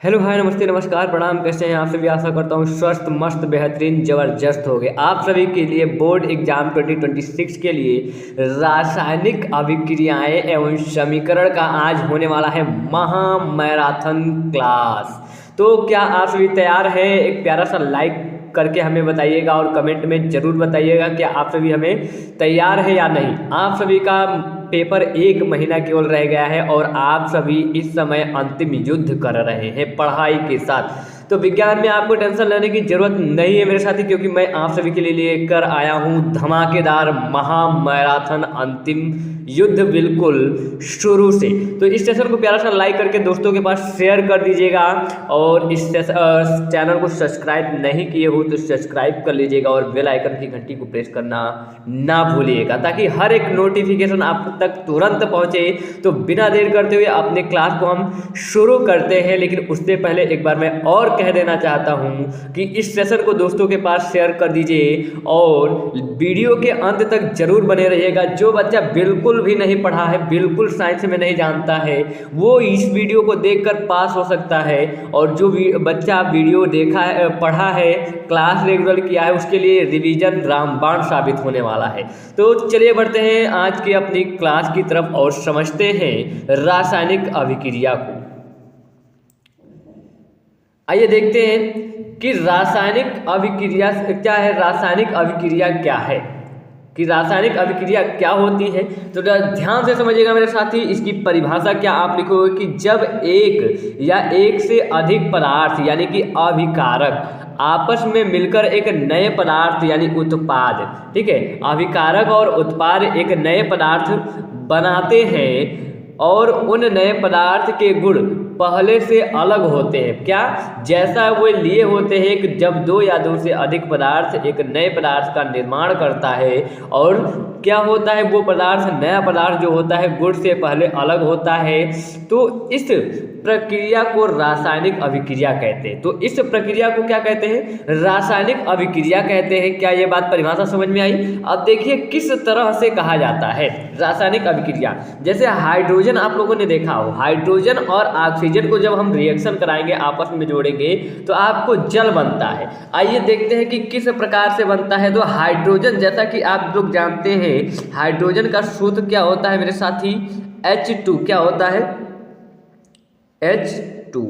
Hello hi नमस्ते नमस्कार प्रणाम। कैसे हैं आप सभी? आशा करता हूँ स्वस्थ मस्त बेहतरीन ज़बरदस्त हो गए। आप सभी के लिए बोर्ड एग्जाम 2026 के लिए रासायनिक अभिक्रियाएं एवं समीकरण का आज होने वाला है महा मैराथन क्लास। तो क्या आप सभी तैयार हैं? एक प्यारा सा लाइक करके हमें बताइएगा और कमेंट में ज़रूर बताइएगा कि आप सभी हमें तैयार है या नहीं। आप सभी का पेपर 1 महीना केवल रह गया है और आप सभी इस समय अंतिम युद्ध कर रहे हैं पढ़ाई के साथ। तो विज्ञान में आपको टेंशन लेने की जरूरत नहीं है मेरे साथी, क्योंकि मैं आप सभी के लिए लेकर आया हूं धमाकेदार महा मैराथन अंतिम युद्ध बिल्कुल शुरू से। तो इस सेशन को प्यारा सा लाइक करके दोस्तों के पास शेयर कर दीजिएगा और इस चैनल को सब्सक्राइब नहीं किए हो तो सब्सक्राइब कर लीजिएगा और बेल आइकन की घंटी को प्रेस करना ना भूलिएगा, ताकि हर एक नोटिफिकेशन आप तक तुरंत पहुंचे। तो बिना देर करते हुए अपने क्लास को हम शुरू करते हैं, लेकिन उससे पहले एक बार मैं और कह देना चाहता हूं कि इस सेशन को दोस्तों के पास शेयर कर दीजिए और वीडियो के अंत तक जरूर बने रहिएगा। जो बच्चा बिल्कुल भी नहीं पढ़ा है, बिल्कुल साइंस में नहीं जानता है, वो इस वीडियो को देखकर पास हो सकता है, और जो बच्चा वीडियो देखा है, पढ़ा है, क्लास रेगुलर किया है, उसके लिए रिवीजन रामबाण साबित होने वाला है। तो चलिए बढ़ते हैं आज की अपनी क्लास की तरफ और समझते हैं रासायनिक अभिक्रिया को। आइए देखते हैं कि रासायनिक अभिक्रिया क्या है, रासायनिक अभिक्रिया क्या है, कि रासायनिक अभिक्रिया क्या होती है। तो ध्यान से समझिएगा मेरे साथी। इसकी परिभाषा क्या आप लिखोगे कि जब एक या एक से अधिक पदार्थ यानी कि अभिकारक आपस में मिलकर एक नए पदार्थ यानी उत्पाद, ठीक है, अभिकारक और उत्पाद एक नए पदार्थ बनाते हैं और उन नए पदार्थ के गुण पहले से अलग होते हैं। क्या? जैसा वो लिए होते हैं कि जब दो या दो से अधिक पदार्थ एक नए पदार्थ का निर्माण करता है, और क्या होता है, वो पदार्थ नया पदार्थ जो होता है गुण से पहले अलग होता है। तो इस प्रक्रिया को रासायनिक अभिक्रिया कहते हैं। तो इस प्रक्रिया को क्या कहते हैं? रासायनिक अभिक्रिया कहते हैं। क्या ये बात परिभाषा समझ में आई? अब देखिए किस तरह से कहा जाता है रासायनिक अभिक्रिया। जैसे हाइड्रोजन आप लोगों ने देखा हो, हाइड्रोजन और ऑक्सीजन को जब हम रिएक्शन कराएंगे, आपस में जोड़ेंगे, तो आपको जल बनता है। आइए देखते हैं कि किस प्रकार से बनता है। तो हाइड्रोजन, जैसा कि आप लोग जानते हैं, हाइड्रोजन का सूत्र क्या होता है मेरे साथी? H2 क्या होता है? H2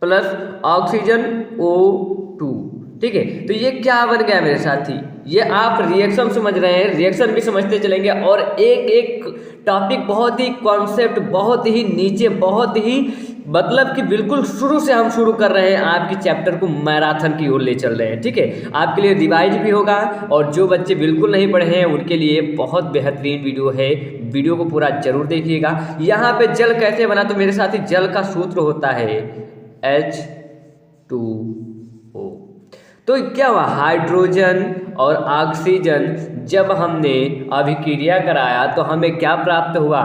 प्लस ऑक्सीजन O2, ठीक है। तो ये क्या बन गया मेरे साथी? ये आप रिएक्शन समझ रहे हैं, रिएक्शन भी समझते चलेंगे और एक एक टॉपिक बहुत ही कॉन्सेप्ट बहुत ही नीचे, बहुत ही मतलब कि बिल्कुल शुरू से हम शुरू कर रहे हैं, आपकी चैप्टर को मैराथन की ओर ले चल रहे हैं, ठीक है। आपके लिए रिवाइज भी होगा और जो बच्चे बिल्कुल नहीं पढ़े हैं उनके लिए बहुत बेहतरीन वीडियो है, वीडियो को पूरा जरूर देखिएगा। यहाँ पे जल कैसे बना? तो मेरे साथी जल का सूत्र होता है H2O। तो क्या हुआ? हाइड्रोजन और ऑक्सीजन जब हमने अभिक्रिया कराया तो हमें क्या प्राप्त हुआ?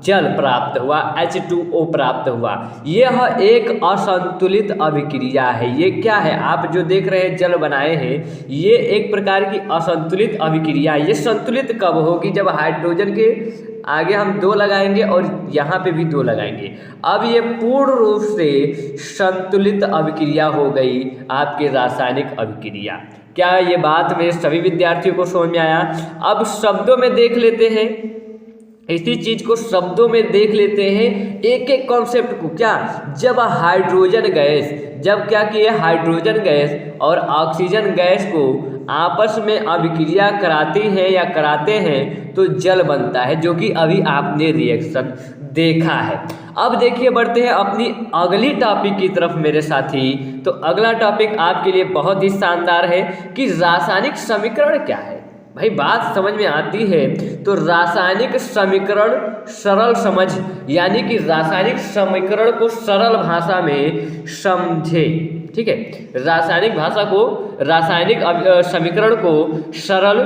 जल प्राप्त हुआ, H2O प्राप्त हुआ। यह एक असंतुलित अभिक्रिया है। ये क्या है? आप जो देख रहे हैं जल बनाए हैं, ये एक प्रकार की असंतुलित अभिक्रिया है। ये संतुलित कब होगी? जब हाइड्रोजन के आगे हम 2 लगाएंगे और यहाँ पे भी 2 लगाएंगे। अब ये पूर्ण रूप से संतुलित अभिक्रिया हो गई आपके रासायनिक अभिक्रिया। क्या ये बात मेरे सभी विद्यार्थियों को समझ में आया? अब शब्दों में देख लेते हैं, इसी चीज को शब्दों में देख लेते हैं, एक एक कॉन्सेप्ट को। क्या? जब हाइड्रोजन गैस, जब क्या किए, हाइड्रोजन गैस और ऑक्सीजन गैस को आपस में अभिक्रिया कराती है या कराते हैं तो जल बनता है, जो कि अभी आपने रिएक्शन देखा है। अब देखिए बढ़ते हैं अपनी अगली टॉपिक की तरफ मेरे साथी। तो अगला टॉपिक आपके लिए बहुत ही शानदार है कि रासायनिक समीकरण क्या है। भाई बात समझ में आती है तो रासायनिक समीकरण सरल समझ, यानी कि रासायनिक समीकरण को सरल भाषा में समझे, ठीक है। रासायनिक भाषा को, रासायनिक समीकरण को सरल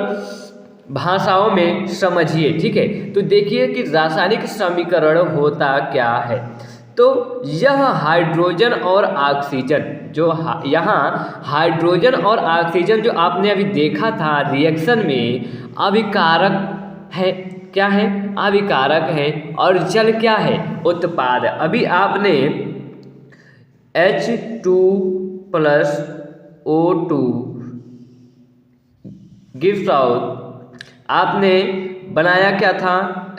भाषाओं में समझिए, ठीक है। तो देखिए कि रासायनिक समीकरण होता क्या है। तो यह हाइड्रोजन और ऑक्सीजन जो यहाँ हाइड्रोजन और ऑक्सीजन जो आपने अभी देखा था रिएक्शन में, अभिकारक है, क्या है, अभिकारक है, और जल क्या है, उत्पाद। अभी आपने H2+O2 गिव्स आउट, आपने बनाया क्या था,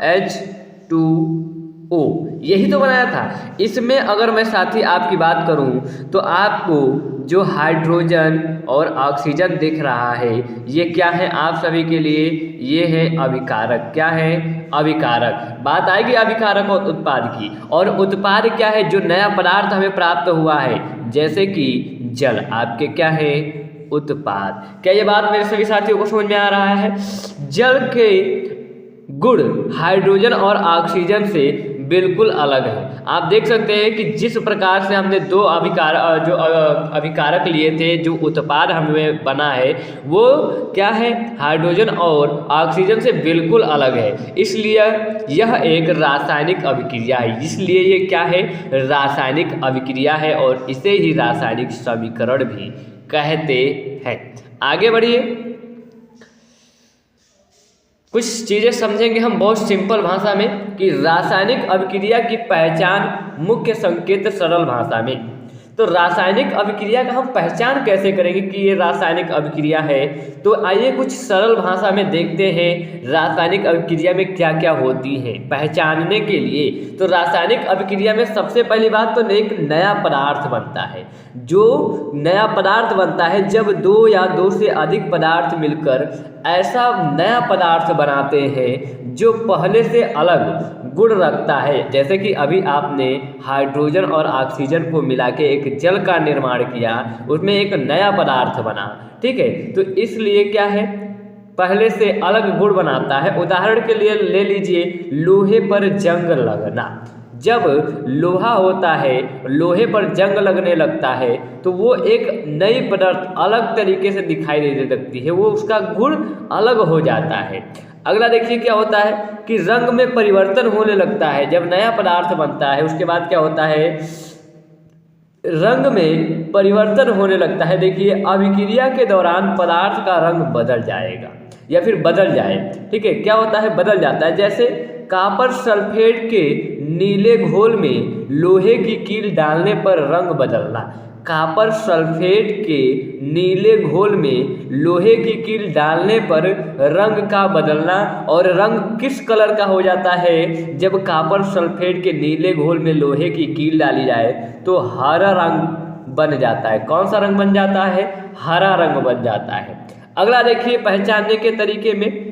H2O, यही तो बनाया था। इसमें अगर मैं साथी आपकी बात करूं तो आपको जो हाइड्रोजन और ऑक्सीजन दिख रहा है ये क्या है आप सभी के लिए, ये है अभिकारक। क्या है, अभिकारक। बात आएगी अभिकारक और उत्पाद की। और उत्पाद क्या है, जो नया पदार्थ हमें प्राप्त हुआ है, जैसे कि जल आपके क्या है, उत्पाद। क्या ये बात मेरे सभी साथियों को समझ में आ रहा है? जल के गुण हाइड्रोजन और ऑक्सीजन से बिल्कुल अलग है। आप देख सकते हैं कि जिस प्रकार से हमने दो अभिकारक लिए थे, जो उत्पाद हमें बना है वो क्या है, हाइड्रोजन और ऑक्सीजन से बिल्कुल अलग है। इसलिए यह एक रासायनिक अभिक्रिया है। इसलिए ये क्या है, रासायनिक अभिक्रिया है, और इसे ही रासायनिक समीकरण भी कहते हैं। आगे बढ़िए, कुछ चीज़ें समझेंगे हम बहुत सिंपल भाषा में कि रासायनिक अभिक्रिया की पहचान, मुख्य संकेत सरल भाषा में। तो रासायनिक अभिक्रिया का हम पहचान कैसे करेंगे कि ये रासायनिक अभिक्रिया है? तो आइए कुछ सरल भाषा में देखते हैं रासायनिक अभिक्रिया में क्या क्या होती है पहचानने के लिए। तो रासायनिक अभिक्रिया में सबसे पहली बात तो एक नया पदार्थ बनता है। जो नया पदार्थ बनता है जब दो या दो से अधिक पदार्थ मिलकर ऐसा नया पदार्थ बनाते हैं जो पहले से अलग गुण रखता है। जैसे कि अभी आपने हाइड्रोजन और ऑक्सीजन को मिला के एक जल का निर्माण किया, उसमें एक नया पदार्थ बना, ठीक है। तो इसलिए क्या है, पहले से अलग गुण बनाता है। उदाहरण के लिए ले लीजिए लोहे पर जंग लगना। जब लोहा होता है, लोहे पर जंग लगने लगता है तो वो एक नई पदार्थ अलग तरीके से दिखाई देने लगती है, वो उसका गुण अलग हो जाता है। अगला देखिए क्या होता है कि रंग में परिवर्तन होने लगता है। जब नया पदार्थ बनता है उसके बाद क्या होता है, रंग में परिवर्तन होने लगता है। देखिए अभिक्रिया के दौरान पदार्थ का रंग बदल जाएगा या फिर बदल जाए, ठीक है। क्या होता है, बदल जाता है। जैसे कॉपर सल्फेट के नीले घोल में लोहे की कील डालने पर रंग बदलना। कॉपर सल्फेट के नीले घोल में लोहे की कील डालने पर रंग का बदलना। और रंग किस कलर का हो जाता है, जब कॉपर सल्फेट के नीले घोल में लोहे की कील डाली जाए तो हरा रंग बन जाता है। कौन सा रंग बन जाता है, हरा रंग बन जाता है। अगला देखिए पहचानने के तरीके में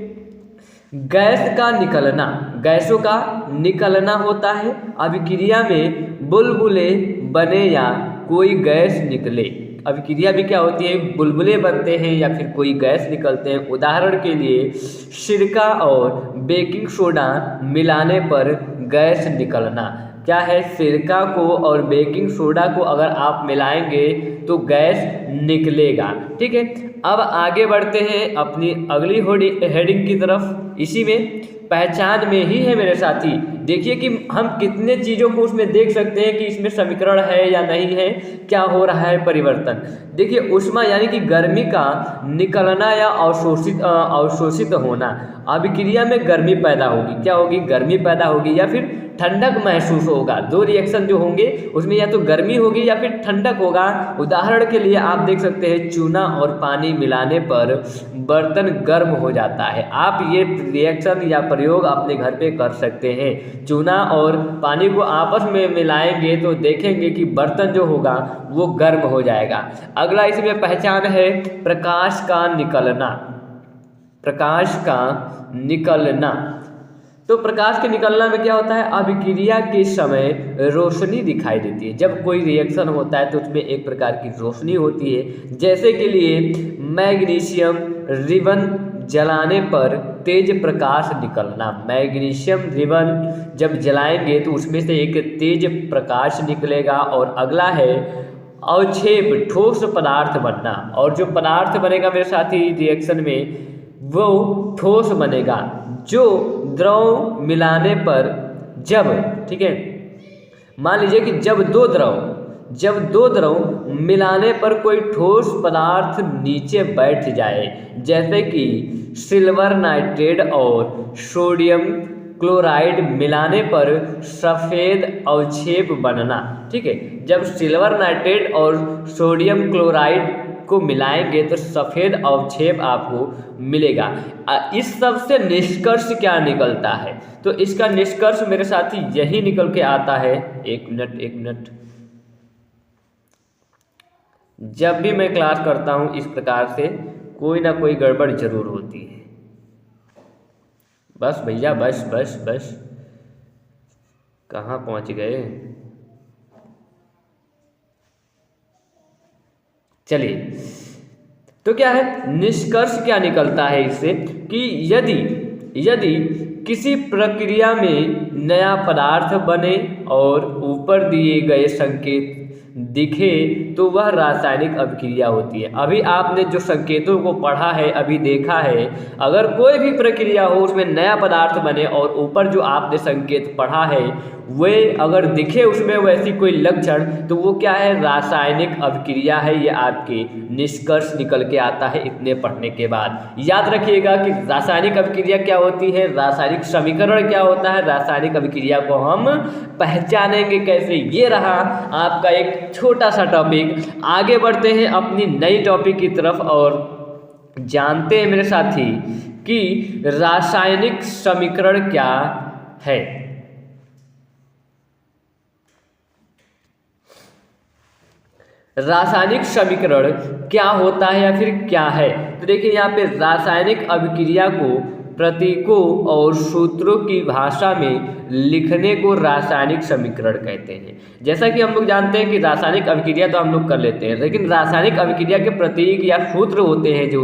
गैस का निकलना, गैसों का निकलना होता है। अभिक्रिया में बुलबुले बने या कोई गैस निकले। अभिक्रिया भी क्या होती है, बुलबुले बनते हैं या फिर कोई गैस निकलते हैं। उदाहरण के लिए सिरका और बेकिंग सोडा मिलाने पर गैस निकलना। क्या है, सिरका को और बेकिंग सोडा को अगर आप मिलाएंगे तो गैस निकलेगा, ठीक है। अब आगे बढ़ते हैं अपनी अगली हेडिंग की तरफ। इसी में पहचान में ही है मेरे साथी। देखिए कि हम कितने चीज़ों को उसमें देख सकते हैं कि इसमें समीकरण है या नहीं है, क्या हो रहा है परिवर्तन। देखिए ऊष्मा यानी कि गर्मी का निकलना या अवशोषित होना। अभिक्रिया में गर्मी पैदा होगी, क्या होगी, गर्मी पैदा होगी या फिर ठंडक महसूस होगा। दो रिएक्शन जो होंगे उसमें या तो गर्मी होगी या फिर ठंडक होगा। उदाहरण के लिए आप देख सकते हैं चूना और पानी मिलाने पर बर्तन गर्म हो जाता है। आप ये रिएक्शन या प्रयोग अपने घर पे कर सकते हैं। चूना और पानी को आपस में मिलाएंगे तो देखेंगे कि बर्तन जो होगा वो गर्म हो जाएगा। अगला इसमें पहचान है प्रकाश का निकलना। प्रकाश का निकलना, तो प्रकाश के निकलना में क्या होता है, अभिक्रिया के समय रोशनी दिखाई देती है। जब कोई रिएक्शन होता है तो उसमें एक प्रकार की रोशनी होती है। जैसे के लिए मैग्नीशियम रिबन जलाने पर तेज प्रकाश निकलना। मैग्नीशियम रिबन जब जलाएंगे तो उसमें से एक तेज प्रकाश निकलेगा। और अगला है अवक्षेप, ठोस पदार्थ बनना। और जो पदार्थ बनेगा मेरे साथी रिएक्शन में वो ठोस बनेगा, जो द्रव मिलाने पर जब, ठीक है, मान लीजिए कि जब दो द्रव जब दो द्रव मिलाने पर कोई ठोस पदार्थ नीचे बैठ जाए, जैसे कि सिल्वर नाइट्रेट और सोडियम क्लोराइड मिलाने पर सफ़ेद अवक्षेप बनना। ठीक है, जब सिल्वर नाइट्रेट और सोडियम क्लोराइड को मिलाएंगे तो सफ़ेद अवक्षेप आपको मिलेगा। इस सब से निष्कर्ष क्या निकलता है? तो इसका निष्कर्ष मेरे साथी यही निकल के आता है। एक मिनट, जब भी मैं क्लास करता हूँ इस प्रकार से कोई ना कोई गड़बड़ जरूर होती है। बस भैया बस कहाँ पहुँच गए? चलिए, तो क्या है निष्कर्ष क्या निकलता है इससे कि यदि किसी प्रक्रिया में नया पदार्थ बने और ऊपर दिए गए संकेत दिखे तो वह रासायनिक अभिक्रिया होती है। अभी आपने जो संकेतों को पढ़ा है, अभी देखा है, अगर कोई भी प्रक्रिया हो उसमें नया पदार्थ बने और ऊपर जो आपने संकेत पढ़ा है वे अगर दिखे उसमें वैसी कोई लक्षण, तो वो क्या है? रासायनिक अभिक्रिया है। ये आपके निष्कर्ष निकल के आता है इतने पढ़ने के बाद। याद रखिएगा कि रासायनिक अभिक्रिया क्या होती है, रासायनिक समीकरण क्या होता है, रासायनिक अभिक्रिया को हम पहचानेंगे कैसे। ये रहा आपका एक छोटा सा टॉपिक। आगे बढ़ते हैं अपनी नई टॉपिक की तरफ और जानते हैं मेरे साथी कि रासायनिक समीकरण क्या है। रासायनिक समीकरण क्या होता है या फिर क्या है? तो देखिए यहाँ पे रासायनिक अभिक्रिया को प्रतीकों और सूत्रों की भाषा में लिखने को रासायनिक समीकरण कहते हैं। जैसा कि हम लोग जानते हैं कि रासायनिक अभिक्रिया तो हम लोग कर लेते हैं, लेकिन रासायनिक अभिक्रिया के प्रतीक या सूत्र होते हैं जो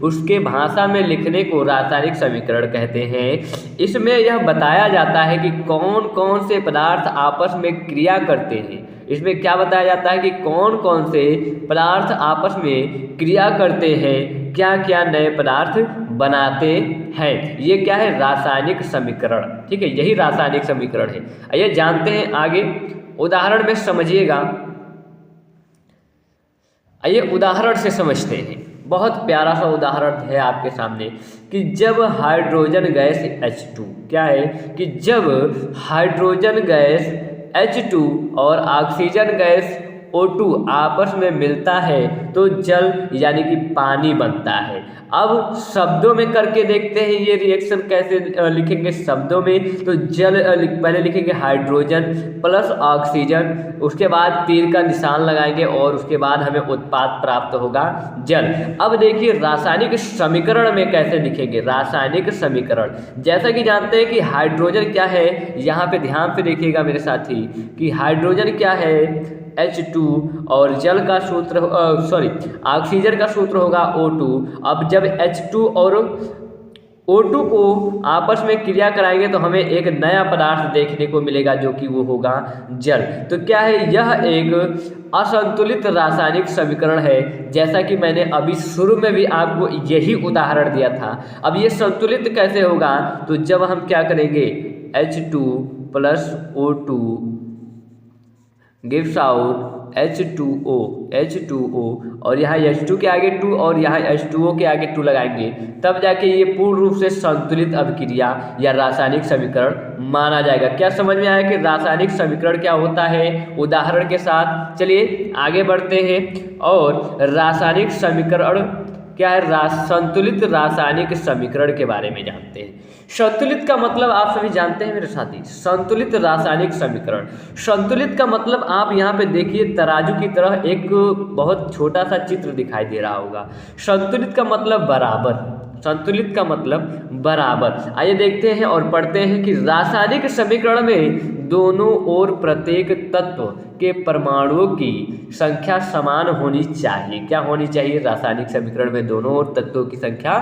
उसके भाषा में लिखने को रासायनिक समीकरण कहते हैं। इसमें यह बताया जाता है कि कौन कौन से पदार्थ आपस में क्रिया करते हैं। इसमें क्या बताया जाता है कि कौन कौन से पदार्थ आपस में क्रिया करते हैं, क्या क्या नए पदार्थ बनाते हैं। ये क्या है? रासायनिक समीकरण। ठीक है, यही रासायनिक समीकरण है। आइए जानते हैं आगे, उदाहरण में समझिएगा। आइए उदाहरण से समझते हैं। बहुत प्यारा सा उदाहरण है आपके सामने कि जब हाइड्रोजन गैस H2 क्या है कि जब हाइड्रोजन गैस H2 और ऑक्सीजन गैस O2 आपस में मिलता है तो जल यानी कि पानी बनता है। अब शब्दों में करके देखते हैं ये रिएक्शन कैसे लिखेंगे शब्दों में। तो जल पहले लिखेंगे हाइड्रोजन प्लस ऑक्सीजन, उसके बाद तीर का निशान लगाएंगे और उसके बाद हमें उत्पाद प्राप्त होगा जल। अब देखिए रासायनिक समीकरण में कैसे लिखेंगे। रासायनिक समीकरण जैसा कि जानते हैं कि हाइड्रोजन क्या है, यहाँ पे ध्यान से देखिएगा मेरे साथी कि हाइड्रोजन क्या है H2 और जल का सूत्र ऑक्सीजन का सूत्र होगा O2। अब जब H2 और O2 को आपस में क्रिया कराएंगे तो हमें एक नया पदार्थ देखने को मिलेगा जो कि वो होगा जल। तो क्या है, यह एक असंतुलित रासायनिक समीकरण है। जैसा कि मैंने अभी शुरू में भी आपको यही उदाहरण दिया था। अब ये संतुलित कैसे होगा? तो जब हम क्या करेंगे H2 plus O2 gives out H2O और यहाँ H2 के आगे 2 और यहाँ H2O के आगे 2 लगाएंगे, तब जाके ये पूर्ण रूप से संतुलित अभिक्रिया या रासायनिक समीकरण माना जाएगा। क्या समझ में आया कि रासायनिक समीकरण क्या होता है उदाहरण के साथ? चलिए आगे बढ़ते हैं और रासायनिक समीकरण क्या है, संतुलित रासायनिक समीकरण के बारे में जानते हैं। संतुलित का मतलब आप सभी जानते हैं मेरे साथी, संतुलित रासायनिक समीकरण। संतुलित का मतलब आप यहाँ पे देखिए तराजू की तरह एक बहुत छोटा सा चित्र दिखाई दे रहा होगा। संतुलित का मतलब बराबर, संतुलित का मतलब बराबर। आइए देखते हैं और पढ़ते हैं कि रासायनिक समीकरण में दोनों ओर प्रत्येक तत्व के परमाणुओं की संख्या समान होनी चाहिए। क्या होनी चाहिए? रासायनिक समीकरण में दोनों ओर तत्वों की संख्या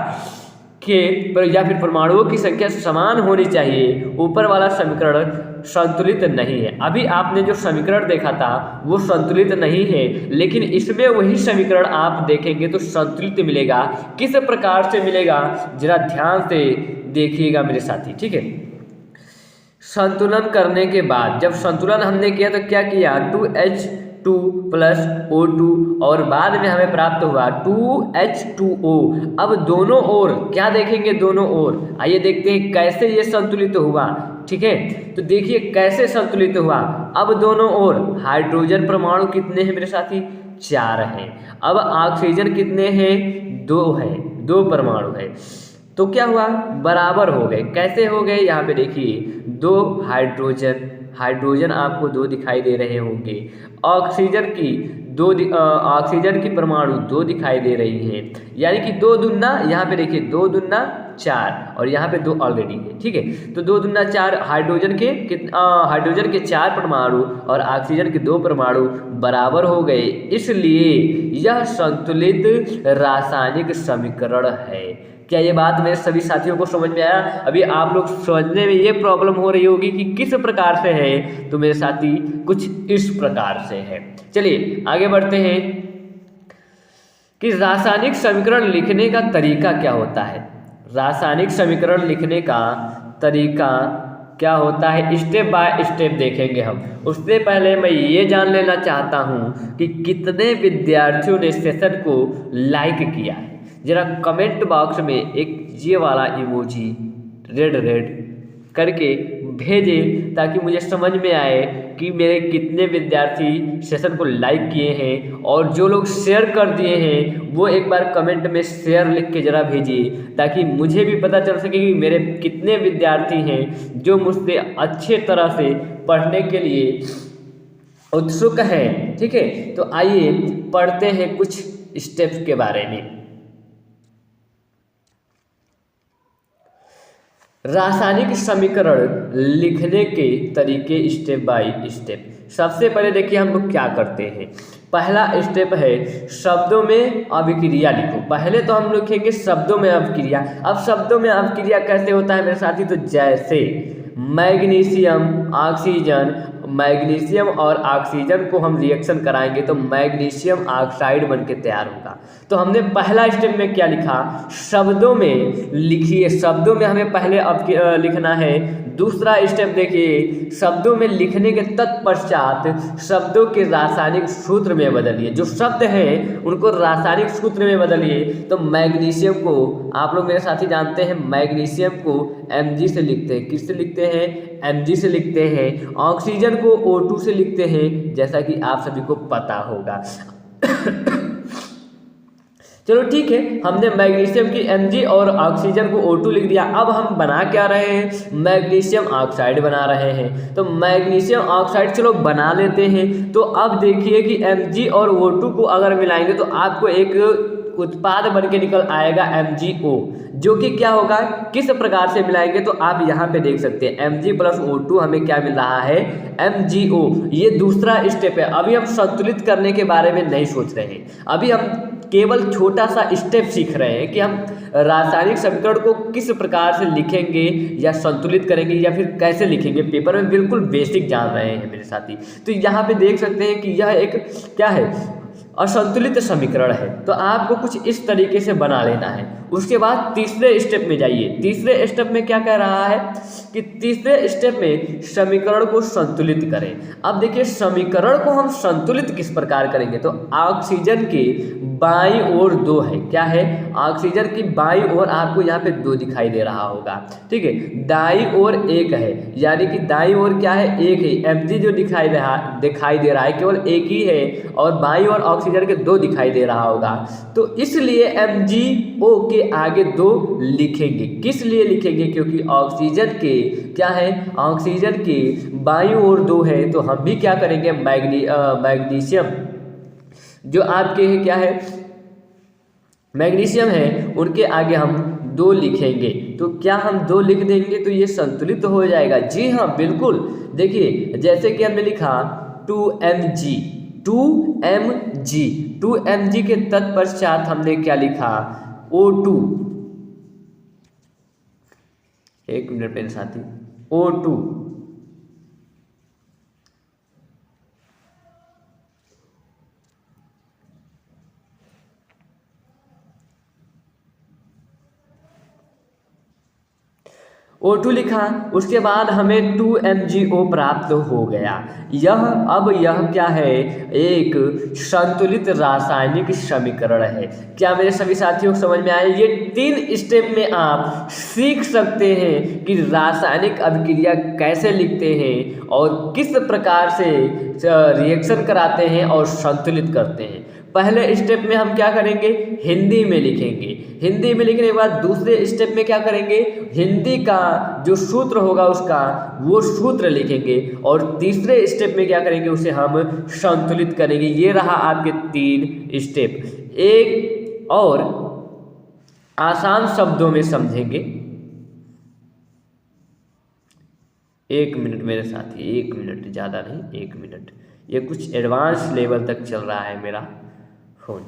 या फिर परमाणुओं की संख्या समान होनी चाहिए। ऊपर वाला समीकरण संतुलित नहीं है। अभी आपने जो समीकरण देखा था वो संतुलित नहीं है, लेकिन इसमें वही समीकरण आप देखेंगे तो संतुलित मिलेगा। किस प्रकार से मिलेगा जरा ध्यान से देखिएगा मेरे साथी, ठीक है। संतुलन करने के बाद, जब संतुलन हमने किया तो क्या किया, 2H टू प्लस O2 और बाद में हमें प्राप्त हुआ 2H2O। अब दोनों ओर क्या देखेंगे, दोनों ओर आइए देखते हैं कैसे ये संतुलित हुआ। ठीक है, तो देखिए कैसे संतुलित हुआ। अब दोनों ओर हाइड्रोजन परमाणु कितने हैं मेरे साथी, 4 हैं। अब ऑक्सीजन कितने हैं, 2 है, 2 परमाणु है। तो क्या हुआ, बराबर हो गए। कैसे हो गए, यहाँ पे देखिए 2 हाइड्रोजन, हाइड्रोजन आपको 2 दिखाई दे रहे होंगे। ऑक्सीजन की ऑक्सीजन की परमाणु 2 दिखाई दे रही हैं, यानी कि 2 दुना, यहाँ पे देखिए 2 दुना 4 और यहाँ पे 2 ऑलरेडी है। ठीक है, तो 2 दुना 4, हाइड्रोजन के 4 परमाणु और ऑक्सीजन के 2 परमाणु बराबर हो गए, इसलिए यह संतुलित रासायनिक समीकरण है। क्या ये बात मेरे सभी साथियों को समझ में आया? अभी आप लोग समझने में ये प्रॉब्लम हो रही होगी कि किस प्रकार से है, तो मेरे साथी कुछ इस प्रकार से है। चलिए आगे बढ़ते हैं कि रासायनिक समीकरण लिखने का तरीका क्या होता है। रासायनिक समीकरण लिखने का तरीका क्या होता है, स्टेप बाय स्टेप देखेंगे हम। उससे पहले मैं ये जान लेना चाहता हूँ कि कितने विद्यार्थियों ने सेशन को लाइक किया है। जरा कमेंट बॉक्स में एक ये वाला इमोजी रेड रेड करके भेजें, ताकि मुझे समझ में आए कि मेरे कितने विद्यार्थी सेशन को लाइक किए हैं। और जो लोग शेयर कर दिए हैं वो एक बार कमेंट में शेयर लिख के ज़रा भेजिए, ताकि मुझे भी पता चल सके कि मेरे कितने विद्यार्थी हैं जो मुझसे अच्छे तरह से पढ़ने के लिए उत्सुक हैं। ठीक है, तो आइए पढ़ते हैं कुछ स्टेप्स के बारे में। रासायनिक समीकरण लिखने के तरीके स्टेप बाय स्टेप। सबसे पहले देखिए हम लोग क्या करते हैं। पहला स्टेप है शब्दों में अभिक्रिया लिखो। पहले तो हम लिखेंगे शब्दों में अभिक्रिया। अब शब्दों में अभिक्रिया कैसे होता है मेरे साथी, तो जैसे मैग्नीशियम ऑक्सीजन, मैग्नीशियम और ऑक्सीजन को हम रिएक्शन कराएंगे तो मैग्नीशियम ऑक्साइड बन के तैयार होगा। तो हमने पहला स्टेप में क्या लिखा, शब्दों में लिखिए, शब्दों में हमें पहले अब लिखना है। दूसरा स्टेप देखिए, शब्दों में लिखने के तत्पश्चात शब्दों के रासायनिक सूत्र में बदलिए। जो शब्द हैं उनको रासायनिक सूत्र में बदलिए। तो मैग्नीशियम को आप लोग मेरे साथी जानते हैं, मैग्नीशियम को Mg से लिखते हैं। किससे लिखते हैं, Mg से लिखते हैं। ऑक्सीजन को O2 से लिखते हैं, जैसा कि आप सभी को पता होगा। चलो ठीक है, हमने मैग्नीशियम की Mg और ऑक्सीजन को O2 लिख दिया। अब हम बना क्या रहे हैं, मैग्नीशियम ऑक्साइड बना रहे हैं। तो मैग्नीशियम ऑक्साइड चलो बना लेते हैं। तो अब देखिए कि Mg और O2 को अगर मिलाएंगे तो आपको एक उत्पाद बन के निकल आएगा MgO, जो कि क्या होगा, किस प्रकार से मिलाएंगे तो आप यहाँ पे देख सकते हैं Mg प्लस O2 हमें क्या मिल रहा है, MgO। ये दूसरा स्टेप है। अभी हम संतुलित करने के बारे में नहीं सोच रहे हैं, अभी हम केवल छोटा सा स्टेप सीख रहे हैं कि हम रासायनिक समीकरण को किस प्रकार से लिखेंगे या संतुलित करेंगे या फिर कैसे लिखेंगे। पेपर में बिल्कुल बेसिक जान रहे हैं मेरे साथी। तो यहाँ पे देख सकते हैं कि यह एक क्या है, असंतुलित समीकरण है। तो आपको कुछ इस तरीके से बना लेना है। उसके बाद तीसरे स्टेप में जाइए। तीसरे स्टेप में क्या कह रहा है कि तीसरे स्टेप में समीकरण को संतुलित करें। अब देखिए समीकरण को हम संतुलित किस प्रकार करेंगे, तो ऑक्सीजन के बाईं ओर 2 है। क्या है, ऑक्सीजन की बाईं ओर आपको यहाँ पे 2 दिखाई दे रहा होगा। ठीक है, दाईं ओर 1 है, यानी कि दाईं ओर क्या है, 1 है। Mg जो दिखाई दे रहा है केवल 1 ही है, और बाईं ओर ऑक्सीजन के 2 दिखाई दे रहा होगा। तो इसलिए MgO के आगे 2 लिखेंगे। किस लिए लिखेंगे, क्योंकि ऑक्सीजन के क्या है, ऑक्सीजन के बाईं ओर 2 है। तो हम भी क्या करेंगे, मैग्नीशियम जो आपके क्या है, मैग्नीशियम है, उनके आगे हम 2 लिखेंगे। तो क्या हम 2 लिख देंगे तो ये संतुलित हो जाएगा। जी हाँ बिल्कुल। देखिए जैसे कि हमने लिखा 2Mg, 2Mg, 2Mg के तत्पश्चात हमने क्या लिखा, O2। एक मिनट मेरे साथी, O2। O2 लिखा, उसके बाद हमें 2MgO प्राप्त हो गया। यह क्या है, एक संतुलित रासायनिक समीकरण है। क्या मेरे सभी साथियों को समझ में आया? ये 3 स्टेप में आप सीख सकते हैं कि रासायनिक अभिक्रिया कैसे लिखते हैं और किस प्रकार से रिएक्शन कराते हैं और संतुलित करते हैं। पहले स्टेप में हम क्या करेंगे, हिंदी में लिखेंगे। हिंदी में लिखने के बाद दूसरे स्टेप में क्या करेंगे, हिंदी का जो सूत्र होगा उसका वो सूत्र लिखेंगे और तीसरे स्टेप में क्या करेंगे, उसे हम संतुलित करेंगे। ये रहा आपके 3 स्टेप। एक और आसान शब्दों में समझेंगे। 1 मिनट मेरे साथी, 1 मिनट, ज़्यादा नहीं, 1 मिनट। ये कुछ एडवांस लेवल तक चल रहा है मेरा फोन।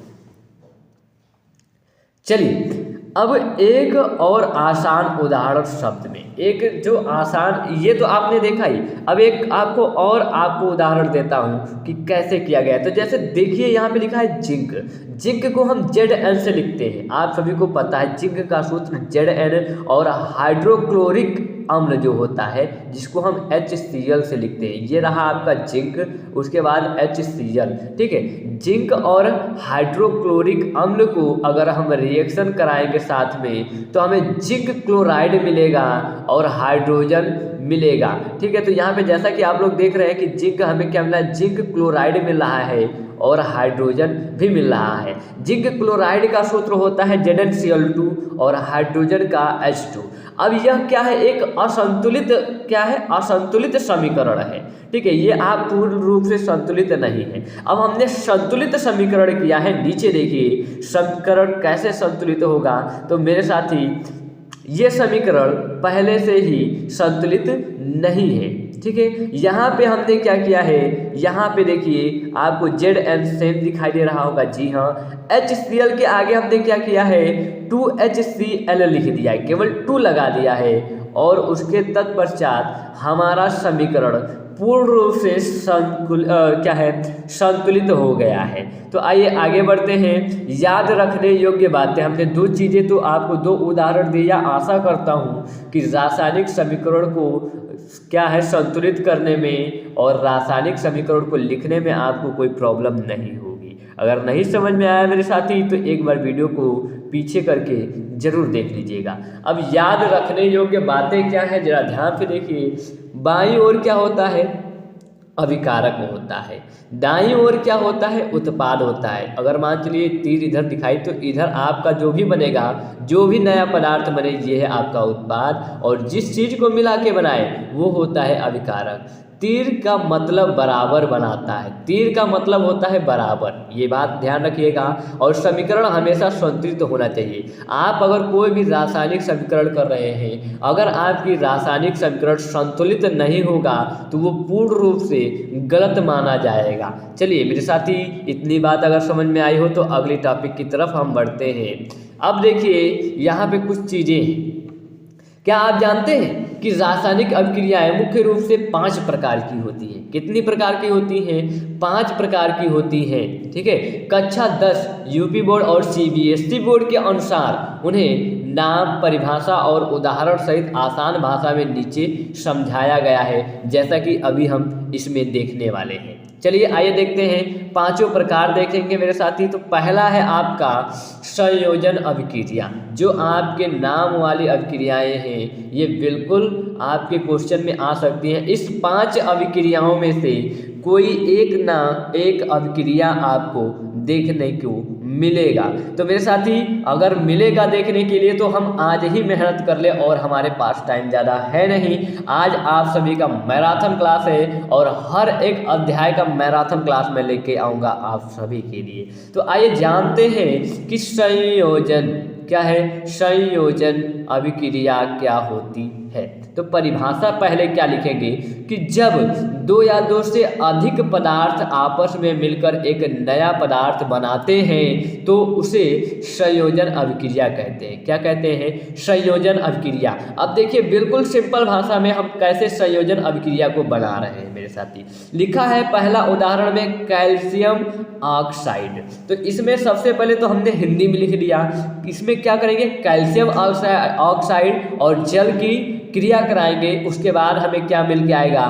चलिए अब एक और आसान उदाहरण शब्द में, एक जो आसान, ये तो आपने देखा ही, अब एक आपको उदाहरण देता हूँ कि कैसे किया गया है। तो जैसे देखिए यहाँ पे लिखा है जिंक। जिंक को हम Zn से लिखते हैं, आप सभी को पता है जिंक का सूत्र Zn, और हाइड्रोक्लोरिक अम्ल जो होता है जिसको हम HCl से लिखते हैं। ये रहा आपका जिंक, उसके बाद HCl, ठीक है। जिंक और हाइड्रोक्लोरिक अम्ल को अगर हम रिएक्शन कराएंगे साथ में तो हमें जिंक क्लोराइड मिलेगा और हाइड्रोजन मिलेगा, ठीक है। तो यहाँ पे जैसा कि आप लोग देख रहे हैं कि जिंक हमें क्या मिला है, जिंक क्लोराइड मिल रहा है और हाइड्रोजन भी मिल रहा है। जिंक क्लोराइड का सूत्र होता है ZnCl2 और हाइड्रोजन का H2। अब यह क्या है, एक असंतुलित, क्या है, असंतुलित समीकरण है, ठीक है। ये आप पूर्ण रूप से संतुलित नहीं है। अब हमने संतुलित समीकरण किया है। नीचे देखिए समीकरण कैसे संतुलित होगा। तो मेरे साथी ये समीकरण पहले से ही संतुलित नहीं है, ठीक है। यहाँ पे हमने क्या किया है, यहाँ पे देखिए आपको Zn सेम दिखाई दे रहा होगा, जी हाँ। HCl के आगे हमने क्या किया है, 2HCl लिख दिया है, केवल 2 लगा दिया है और उसके तत्पश्चात हमारा समीकरण पूर्ण रूप से संतुलित हो गया है। तो आइए आगे बढ़ते हैं। याद रखने योग्य बातें, हमने 2 चीज़ें तो आपको 2 उदाहरण दिया। आशा करता हूँ कि रासायनिक समीकरण को क्या है संतुलित करने में और रासायनिक समीकरण को लिखने में आपको कोई प्रॉब्लम नहीं होगी। अगर नहीं समझ में आया मेरे साथी तो एक बार वीडियो को पीछे करके जरूर देख लीजिएगा। अब याद रखने योग्य बातें क्या है, जरा ध्यान से देखिए। बाईं ओर क्या होता है, अभिकारक होता है। दाईं ओर क्या होता है, उत्पाद होता है। अगर मान चलिए तीर इधर दिखाई तो इधर आपका जो भी बनेगा, जो भी नया पदार्थ बने, ये है आपका उत्पाद, और जिस चीज़ को मिला के बनाए वो होता है अभिकारक। तीर का मतलब बराबर बनाता है, तीर का मतलब होता है बराबर, ये बात ध्यान रखिएगा। और समीकरण हमेशा संतुलित होना चाहिए। आप अगर कोई भी रासायनिक समीकरण कर रहे हैं, अगर आपकी रासायनिक समीकरण संतुलित नहीं होगा तो वो पूर्ण रूप से गलत माना जाएगा। चलिए मेरे साथी, इतनी बात अगर समझ में आई हो तो अगली टॉपिक की तरफ हम बढ़ते हैं। अब देखिए यहाँ पे कुछ चीज़ें हैं। क्या आप जानते हैं कि रासायनिक अभिक्रियाएं मुख्य रूप से 5 प्रकार की होती हैं? कितनी प्रकार की होती हैं? 5 प्रकार की होती हैं, ठीक है। कक्षा 10 यूपी बोर्ड और CBSE बोर्ड के अनुसार उन्हें नाम, परिभाषा और उदाहरण सहित आसान भाषा में नीचे समझाया गया है, जैसा कि अभी हम इसमें देखने वाले हैं। चलिए आइए देखते हैं, 5 प्रकार देखेंगे मेरे साथी। तो पहला है आपका संयोजन अभिक्रिया। जो आपके नाम वाली अभिक्रियाएं हैं ये बिल्कुल आपके क्वेश्चन में आ सकती हैं। इस 5 अभिक्रियाओं में से कोई एक अभिक्रिया आपको देखने को मिलेगा। तो मेरे साथी अगर मिलेगा देखने के लिए तो हम आज ही मेहनत कर ले, और हमारे पास टाइम ज़्यादा है नहीं। आज आप सभी का मैराथन क्लास है और हर एक अध्याय का मैराथन क्लास में लेके आऊँगा आप सभी के लिए। तो आइए जानते हैं कि संयोजन क्या है, संयोजन अभिक्रिया क्या होती है। तो परिभाषा पहले क्या लिखेंगे कि जब 2 या 2 से अधिक पदार्थ आपस में मिलकर एक नया पदार्थ बनाते हैं तो उसे संयोजन अभिक्रिया कहते हैं। क्या कहते हैं? संयोजन अभिक्रिया। अब देखिए बिल्कुल सिंपल भाषा में हम कैसे संयोजन अभिक्रिया को बना रहे हैं मेरे साथी। लिखा है पहला उदाहरण में कैल्शियम ऑक्साइड। तो इसमें सबसे पहले तो हमने हिंदी में लिख दिया। इसमें क्या करेंगे, कैल्शियम ऑक्साइड और जल की क्रिया कराएंगे उसके बाद हमें क्या मिल के आएगा,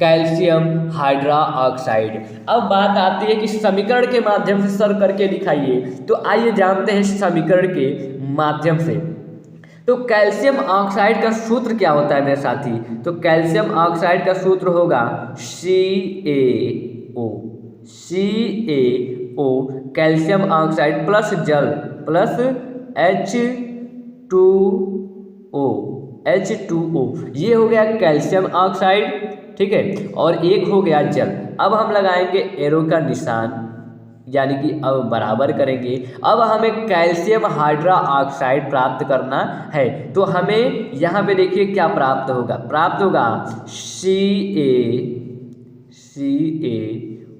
कैल्शियम हाइड्रोक्साइड। अब बात आती है कि समीकरण के माध्यम से सर करके दिखाइए, तो आइए जानते हैं समीकरण के माध्यम से। तो कैल्शियम ऑक्साइड का सूत्र क्या होता है मेरे साथी, तो कैल्शियम ऑक्साइड का सूत्र होगा CaO, CaO calcium oxide plus जल प्लस H2O, ये हो गया कैल्शियम ऑक्साइड, ठीक है, और एक हो गया जल। अब हम लगाएंगे एरो का निशान, यानी कि अब बराबर करेंगे। अब हमें कैल्शियम हाइड्रोक्साइड प्राप्त करना है, तो हमें यहाँ पे देखिए क्या प्राप्त होगा, प्राप्त होगा Ca,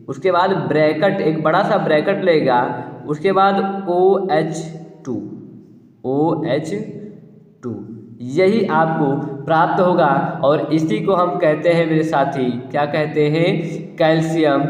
उसके बाद ब्रैकेट, एक बड़ा सा ब्रैकेट लेगा, उसके बाद OH2, यही आपको प्राप्त होगा। और इसी को हम कहते हैं मेरे साथी, क्या कहते हैं, कैल्शियम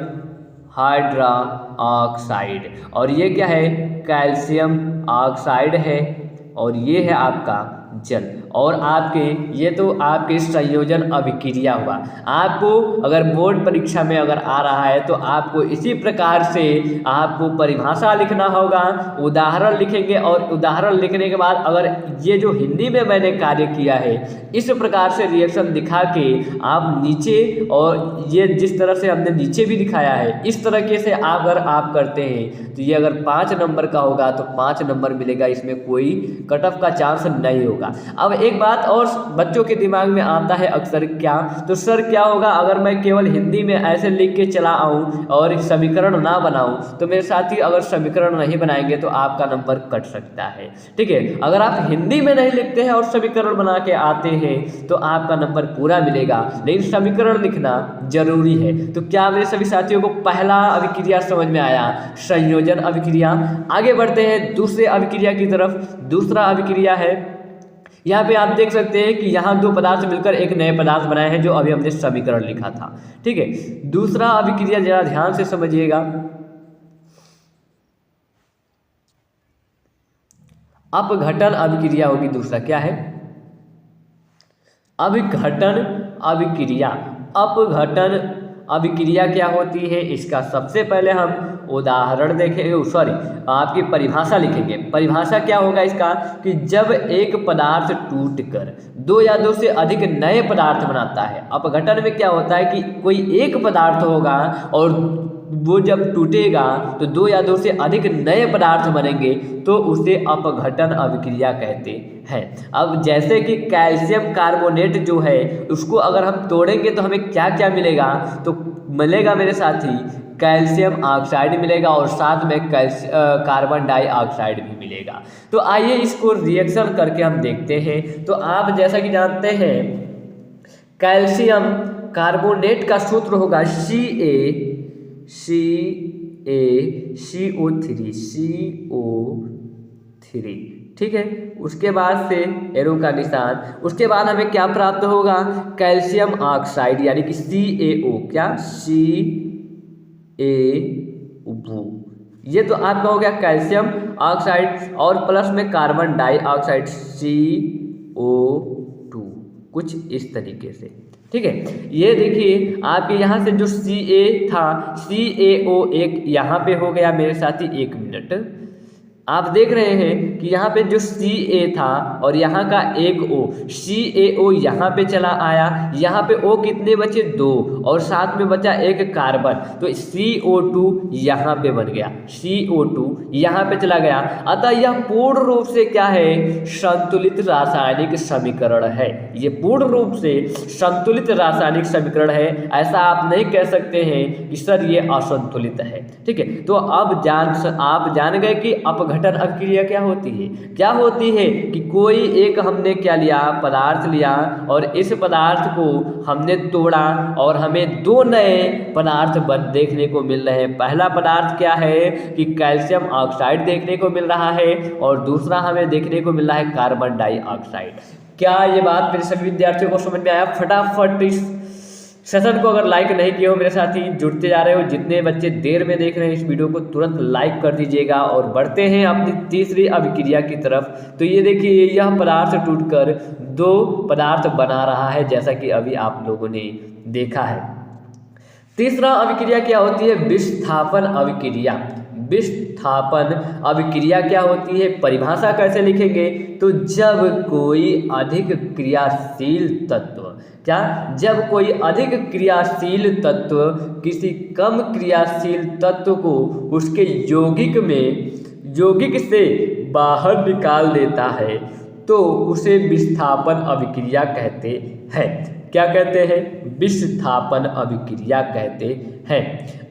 हाइड्रोक्साइड। और ये क्या है, कैल्शियम ऑक्साइड है, और ये है आपका जल। और आपके ये तो आपके संयोजन अभिक्रिया हुआ। आपको अगर बोर्ड परीक्षा में अगर आ रहा है तो आपको इसी प्रकार से आपको परिभाषा लिखना होगा, उदाहरण लिखेंगे, और उदाहरण लिखने के बाद अगर ये जो हिंदी में मैंने कार्य किया है इस प्रकार से रिएक्शन दिखा के आप नीचे, और ये जिस तरह से हमने नीचे भी दिखाया है इस तरीके से अगर आप करते हैं तो ये अगर 5 नंबर का होगा तो 5 नंबर मिलेगा, इसमें कोई कट ऑफ का चांस नहीं होगा। अब एक बात और बच्चों के दिमाग में आता है अक्सर, क्या तो सर क्या होगा अगर मैं केवल हिंदी में ऐसे लिख के चला आऊँ और समीकरण ना बनाऊँ, तो मेरे साथी अगर समीकरण नहीं बनाएंगे तो आपका नंबर कट सकता है, ठीक है। अगर आप हिंदी में नहीं लिखते हैं और समीकरण बना के आते हैं तो आपका नंबर पूरा मिलेगा, लेकिन समीकरण लिखना जरूरी है। तो क्या मेरे सभी साथियों को पहला अभिक्रिया समझ में आया, संयोजन अभिक्रिया। आगे बढ़ते हैं दूसरे अभिक्रिया की तरफ। दूसरा अभिक्रिया है, यहाँ पे आप देख सकते हैं कि यहाँ दो पदार्थ मिलकर एक नए पदार्थ बनाए हैं, जो अभी हमने समीकरण लिखा था, ठीक है। दूसरा अभिक्रिया जरा ध्यान से समझिएगा, अपघटन अभिक्रिया होगी। दूसरा क्या है, अभिघटन अभिक्रिया। अपघटन अभिक्रिया क्या होती है, इसका सबसे पहले हम उदाहरण देखेंगे, सॉरी आपकी परिभाषा लिखेंगे। परिभाषा क्या होगा इसका, कि जब एक पदार्थ टूटकर 2 या 2 से अधिक नए पदार्थ बनाता है। अपघटन में क्या होता है कि कोई एक पदार्थ होगा और वो जब टूटेगा तो 2 या 2 से अधिक नए पदार्थ बनेंगे, तो उसे अपघटन अभिक्रिया कहते हैं। अब जैसे कि कैल्शियम कार्बोनेट जो है उसको अगर हम तोड़ेंगे तो हमें क्या क्या मिलेगा, तो मिलेगा मेरे साथी कैल्शियम ऑक्साइड मिलेगा, और साथ में कार्बन डाइऑक्साइड भी मिलेगा। तो आइए इसको रिएक्शन करके हम देखते हैं। तो आप जैसा कि जानते हैं कैल्शियम कार्बोनेट का सूत्र होगा CO3, ठीक है। उसके बाद से एरो का निशान, उसके बाद हमें क्या प्राप्त होगा, कैल्शियम ऑक्साइड यानी कि CaO, क्या CaO, ये तो आपका हो गया कैल्शियम ऑक्साइड, और प्लस में कार्बन डाइऑक्साइड CO2, कुछ इस तरीके से, ठीक है। ये देखिए आपके यहाँ से जो Ca था, CaO एक यहाँ पे हो गया मेरे साथी, 1 मिनट, आप देख रहे हैं कि यहाँ पे जो Ca था और यहाँ का एक O, CaO यहाँ पे चला आया, यहाँ पे O कितने बचे, 2, और साथ में बचा एक कार्बन, तो CO2 यहाँ पे बन गया, CO2 यहाँ पे चला गया। अतः यह पूर्ण रूप से क्या है, संतुलित रासायनिक समीकरण है। ये पूर्ण रूप से संतुलित रासायनिक समीकरण है, ऐसा आप नहीं कह सकते हैं कि सर ये असंतुलित है, ठीक है। तो अब आप जान गए कि अपघटन अभिक्रिया क्या होती है। क्या होती है कि कोई एक हमने क्या लिया, पदार्थ लिया, और इस पदार्थ को हमने तोड़ा और हमें 2 नए पदार्थ देखने को मिल रहे हैं। पहला पदार्थ क्या है कि कैल्शियम ऑक्साइड देखने को मिल रहा है, और दूसरा हमें देखने को मिल रहा है कार्बन डाइऑक्साइड। क्या ये बात मेरे सभी विद्यार्थियों को समझ में आया? फटाफट इस सेशन को अगर लाइक नहीं किए हो मेरे साथी, जुड़ते जा रहे हो, जितने बच्चे देर में देख रहे हैं इस वीडियो को तुरंत लाइक कर दीजिएगा। और बढ़ते हैं अपनी तीसरी अभिक्रिया की तरफ। तो ये देखिए, यह पदार्थ टूटकर दो पदार्थ बना रहा है, जैसा कि अभी आप लोगों ने देखा है। तीसरा अभिक्रिया क्या होती है? विस्थापन अभिक्रिया। विस्थापन अभिक्रिया क्या होती है? परिभाषा कैसे लिखेंगे? तो जब कोई अधिक क्रियाशील तत्व, क्या, जब कोई अधिक क्रियाशील तत्व किसी कम क्रियाशील तत्व को उसके यौगिक से बाहर निकाल देता है तो उसे विस्थापन अभिक्रिया कहते हैं। क्या कहते हैं? विस्थापन अभिक्रिया कहते हैं।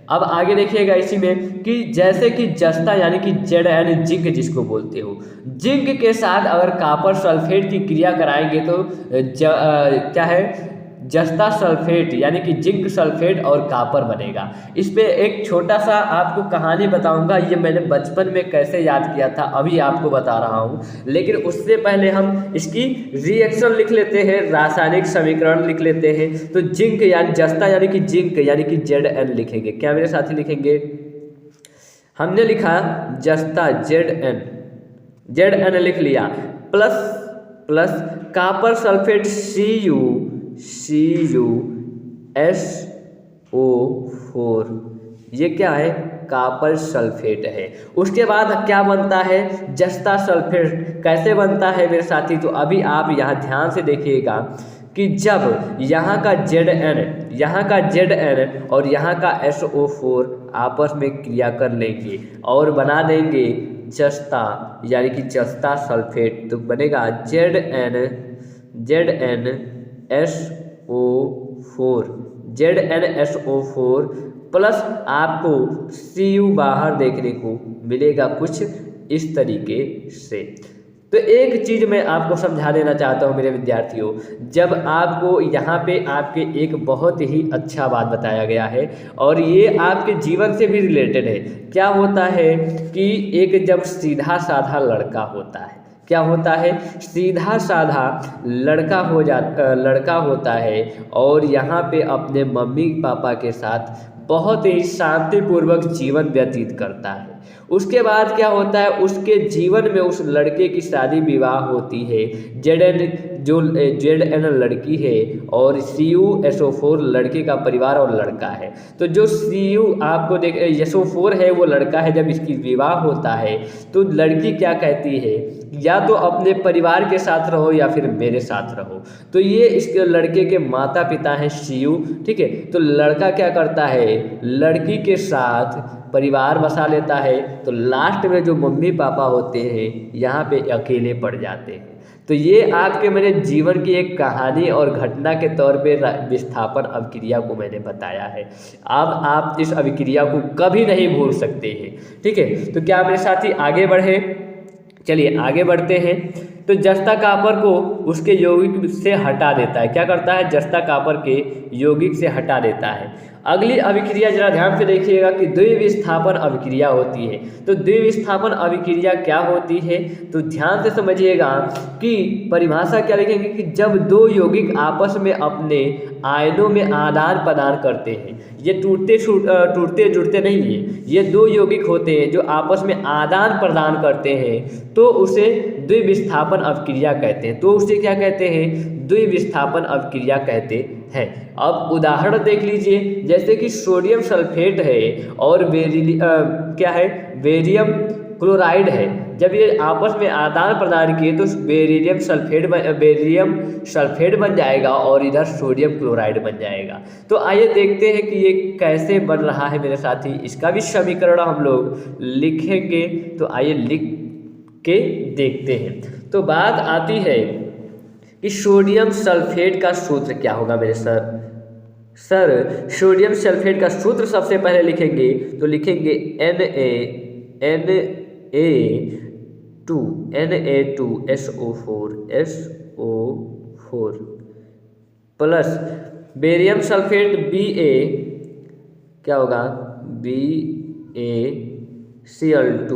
अब आगे देखिएगा इसी में कि जैसे कि जस्ता यानी कि Zn जिंक जिसको बोलते हो, जिंक के साथ अगर कॉपर सल्फेट की क्रिया कराएंगे तो क्या है? जस्ता सल्फेट यानी कि जिंक सल्फेट और कॉपर बनेगा। इस पे एक छोटा सा आपको कहानी बताऊंगा, ये मैंने बचपन में कैसे याद किया था अभी आपको बता रहा हूँ, लेकिन उससे पहले हम इसकी रिएक्शन लिख लेते हैं, रासायनिक समीकरण लिख लेते हैं। तो जिंक यानी जस्ता यानी कि जिंक यानी कि Zn लिखेंगे। क्या मेरे साथी लिखेंगे? हमने लिखा जस्ता Zn लिख लिया, प्लस कॉपर सल्फेट CuSO4, ये क्या है? कॉपर सल्फेट है। उसके बाद क्या बनता है? जस्ता सल्फेट। कैसे बनता है मेरे साथी? तो अभी आप यहाँ ध्यान से देखिएगा कि जब यहाँ का Zn और यहाँ का SO4 आपस में क्रिया कर लेंगे और बना देंगे जस्ता यानी कि जस्ता सल्फेट, तो बनेगा ZnSO4 प्लस आपको Cu बाहर देखने को मिलेगा कुछ इस तरीके से। तो एक चीज़ मैं आपको समझा देना चाहता हूँ मेरे विद्यार्थियों, जब आपको यहाँ पे आपके एक बहुत ही अच्छा बात बताया गया है और ये आपके जीवन से भी रिलेटेड है। क्या होता है कि एक जब सीधा साधा लड़का होता है, क्या होता है? सीधा साधा लड़का होता है और यहाँ पे अपने मम्मी पापा के साथ बहुत ही शांतिपूर्वक जीवन व्यतीत करता है। उसके बाद क्या होता है? उसके जीवन में उस लड़के की शादी विवाह होती है। Zn लड़की है और CuSO4 लड़के का परिवार और लड़का है। तो जो Cu आपको SO4 है वो लड़का है। जब इसकी विवाह होता है तो लड़की क्या कहती है? या तो अपने परिवार के साथ रहो या फिर मेरे साथ रहो। तो ये इसके लड़के के माता पिता हैं Cu, ठीक है। तो लड़का क्या करता है? लड़की के साथ परिवार बसा लेता है। तो लास्ट में जो मम्मी पापा होते हैं यहाँ पे अकेले पड़ जाते हैं। तो ये आपके मेरे जीवन की एक कहानी और घटना के तौर पे विस्थापन अभिक्रिया को मैंने बताया है। अब आप इस अभिक्रिया को कभी नहीं भूल सकते हैं, ठीक है। तो क्या मेरे साथी आगे बढ़े? चलिए आगे बढ़ते हैं। तो जस्ता कॉपर को उसके यौगिक से हटा देता है। क्या करता है? जस्ता कॉपर के यौगिक से हटा देता है। अगली अभिक्रिया जरा ध्यान से देखिएगा कि द्विविस्थापन अभिक्रिया होती है। तो द्विविस्थापन अभिक्रिया क्या होती है? तो ध्यान से समझिएगा कि परिभाषा क्या लिखेंगे कि जब दो यौगिक आपस में अपने आयनों में आदान प्रदान करते हैं। ये टूटते जुड़ते नहीं है, ये दो यौगिक होते हैं जो आपस में आदान प्रदान करते हैं तो उसे द्विविस्थापन अभिक्रिया कहते हैं। तो उसे क्या कहते हैं? द्विविस्थापन अभिक्रिया कहते हैं। अब उदाहरण देख लीजिए, जैसे कि सोडियम सल्फेट है और बेरियम क्लोराइड है। जब ये आपस में आदान प्रदान किए तो बेरियम सल्फेट बन जाएगा और इधर सोडियम क्लोराइड बन जाएगा। तो आइए देखते हैं कि ये कैसे बन रहा है मेरे साथी। इसका भी समीकरण हम लोग लिखेंगे, तो आइए लिख के देखते हैं। तो बात आती है कि सोडियम सल्फेट का सूत्र क्या होगा मेरे सर सोडियम सल्फेट का सूत्र सबसे पहले लिखेंगे तो लिखेंगे Na2SO4 plus barium sulphate Ba क्या होगा? BaCl2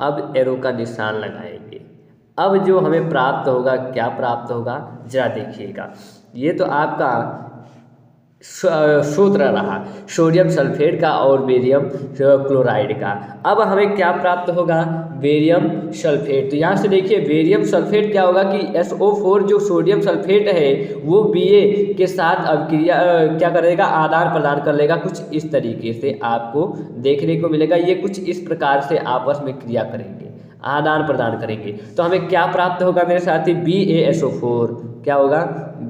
अब एरो का निशान लगाएंगे। अब जो हमें प्राप्त होगा, क्या प्राप्त होगा जरा देखिएगा। ये तो आपका सूत्र रहा सोडियम सल्फेट का और बेरियम क्लोराइड का। अब हमें क्या प्राप्त होगा? Barium sulphate. तो यहाँ से देखिए बेरियम सल्फेट क्या होगा कि SO4 जो सोडियम सल्फेट है वो Ba के साथ अभिक्रिया क्या करेगा, आदान प्रदान कर लेगा। कुछ इस तरीके से आपको देखने को मिलेगा, ये कुछ इस प्रकार से आपस में क्रिया करेंगे, आदान प्रदान करेंगे। तो हमें क्या प्राप्त होगा मेरे साथी, BaSO4 क्या होगा,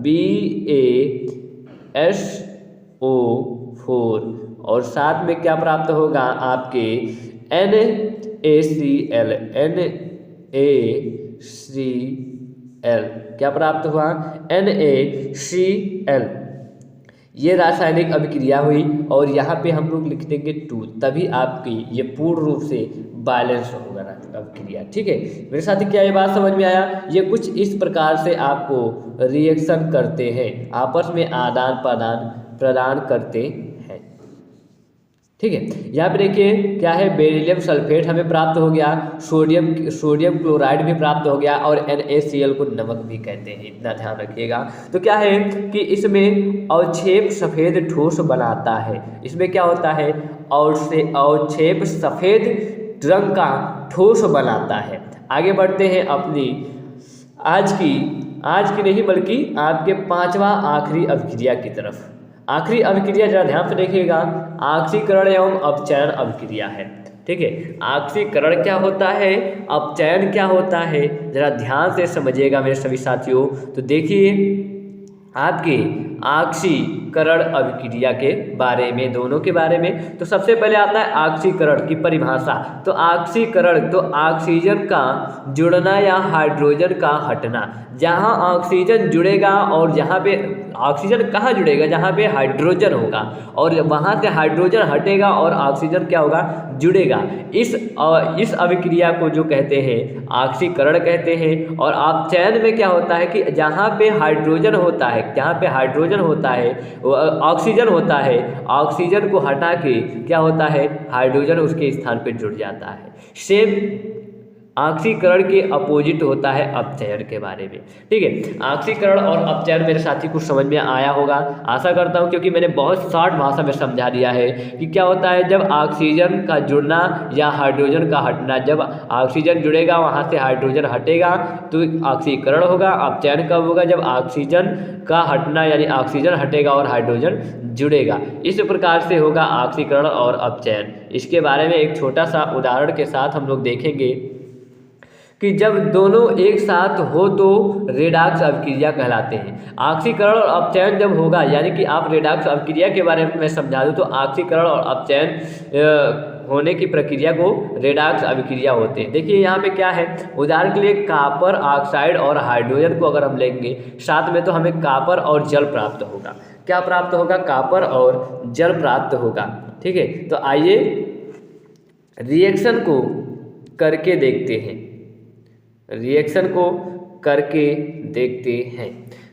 BaSO4 और साथ में क्या प्राप्त होगा आपके NaCl, NaCl क्या प्राप्त हुआ, NaCl। ये रासायनिक अभिक्रिया हुई और यहाँ पे हम लोग लिख देंगे 2, तभी आपकी ये पूर्ण रूप से बैलेंस होगा अभिक्रिया। ठीक है मेरे साथी, क्या ये बात समझ में आया। ये कुछ इस प्रकार से आपको रिएक्शन करते हैं, आपस में आदान प्रदान करते हैं। ठीक है, यहाँ पे देखिए क्या है, बेरिलियम सल्फेट हमें प्राप्त हो गया, सोडियम क्लोराइड भी प्राप्त हो गया और NaCl को नमक भी कहते हैं, इतना ध्यान रखिएगा। तो क्या है कि इसमें अवक्षेप सफ़ेद ठोस बनाता है, इसमें क्या होता है, अवक्षेप सफ़ेद रंग का ठोस बनाता है। आगे बढ़ते हैं अपनी आज की नहीं बल्कि आपके 5वां आखिरी अभिक्रिया की तरफ। आखिरी अभिक्रिया जरा ध्यान से देखिएगा, ऑक्सीकरण एवं अपचयन अभिक्रिया है। ठीक है, ऑक्सीकरण क्या होता है, अपचयन क्या होता है, जरा ध्यान से समझिएगा मेरे सभी साथियों। तो देखिए आपके ऑक्सीकरण अभिक्रिया के बारे में, दोनों के बारे में। तो सबसे पहले आता है ऑक्सीकरण की परिभाषा। तो ऑक्सीकरण तो ऑक्सीजन का जुड़ना या हाइड्रोजन का हटना। जहाँ ऑक्सीजन जुड़ेगा और जहाँ पे ऑक्सीजन कहाँ जुड़ेगा, जहाँ पे हाइड्रोजन होगा, और वहाँ से हाइड्रोजन हटेगा और ऑक्सीजन क्या होगा, जुड़ेगा। इस अभिक्रिया को जो कहते हैं ऑक्सीकरण कहते हैं। और अपचयन में क्या होता है कि जहाँ पे हाइड्रोजन होता है, जहाँ पे हाइड्रोजन होता है, ऑक्सीजन होता है, ऑक्सीजन को हटा के क्या होता है, हाइड्रोजन उसके स्थान पे जुड़ जाता है। सेम ऑक्सीकरण के अपोजिट होता है अपचयन के बारे में। ठीक है, ऑक्सीकरण और अपचयन मेरे साथी कुछ समझ में आया होगा, आशा करता हूँ, क्योंकि मैंने बहुत शॉर्ट भाषा में समझा दिया है कि क्या होता है जब ऑक्सीजन का जुड़ना या हाइड्रोजन का हटना। जब ऑक्सीजन जुड़ेगा वहाँ से हाइड्रोजन हटेगा तो ऑक्सीकरण होगा। अपचयन कब होगा, जब ऑक्सीजन का हटना यानी ऑक्सीजन हटेगा और हाइड्रोजन जुड़ेगा। इस प्रकार से होगा ऑक्सीकरण और अपचयन। इसके बारे में एक छोटा सा उदाहरण के साथ हम लोग देखेंगे कि जब दोनों एक साथ हो तो रेडॉक्स अभिक्रिया कहलाते हैं। ऑक्सीकरण और अपचयन जब होगा, यानी कि आप रेडॉक्स अभिक्रिया के बारे में मैं समझा दूं तो ऑक्सीकरण और अपचयन होने की प्रक्रिया को रेडॉक्स अभिक्रिया होते हैं। देखिए यहाँ पे क्या है, उदाहरण के लिए कॉपर ऑक्साइड और हाइड्रोजन को अगर हम लेंगे साथ में तो हमें कॉपर और जल प्राप्त होगा। क्या प्राप्त होगा, कॉपर और जल प्राप्त होगा। ठीक है, तो आइए रिएक्शन को करके देखते हैं, रिएक्शन को करके देखते हैं।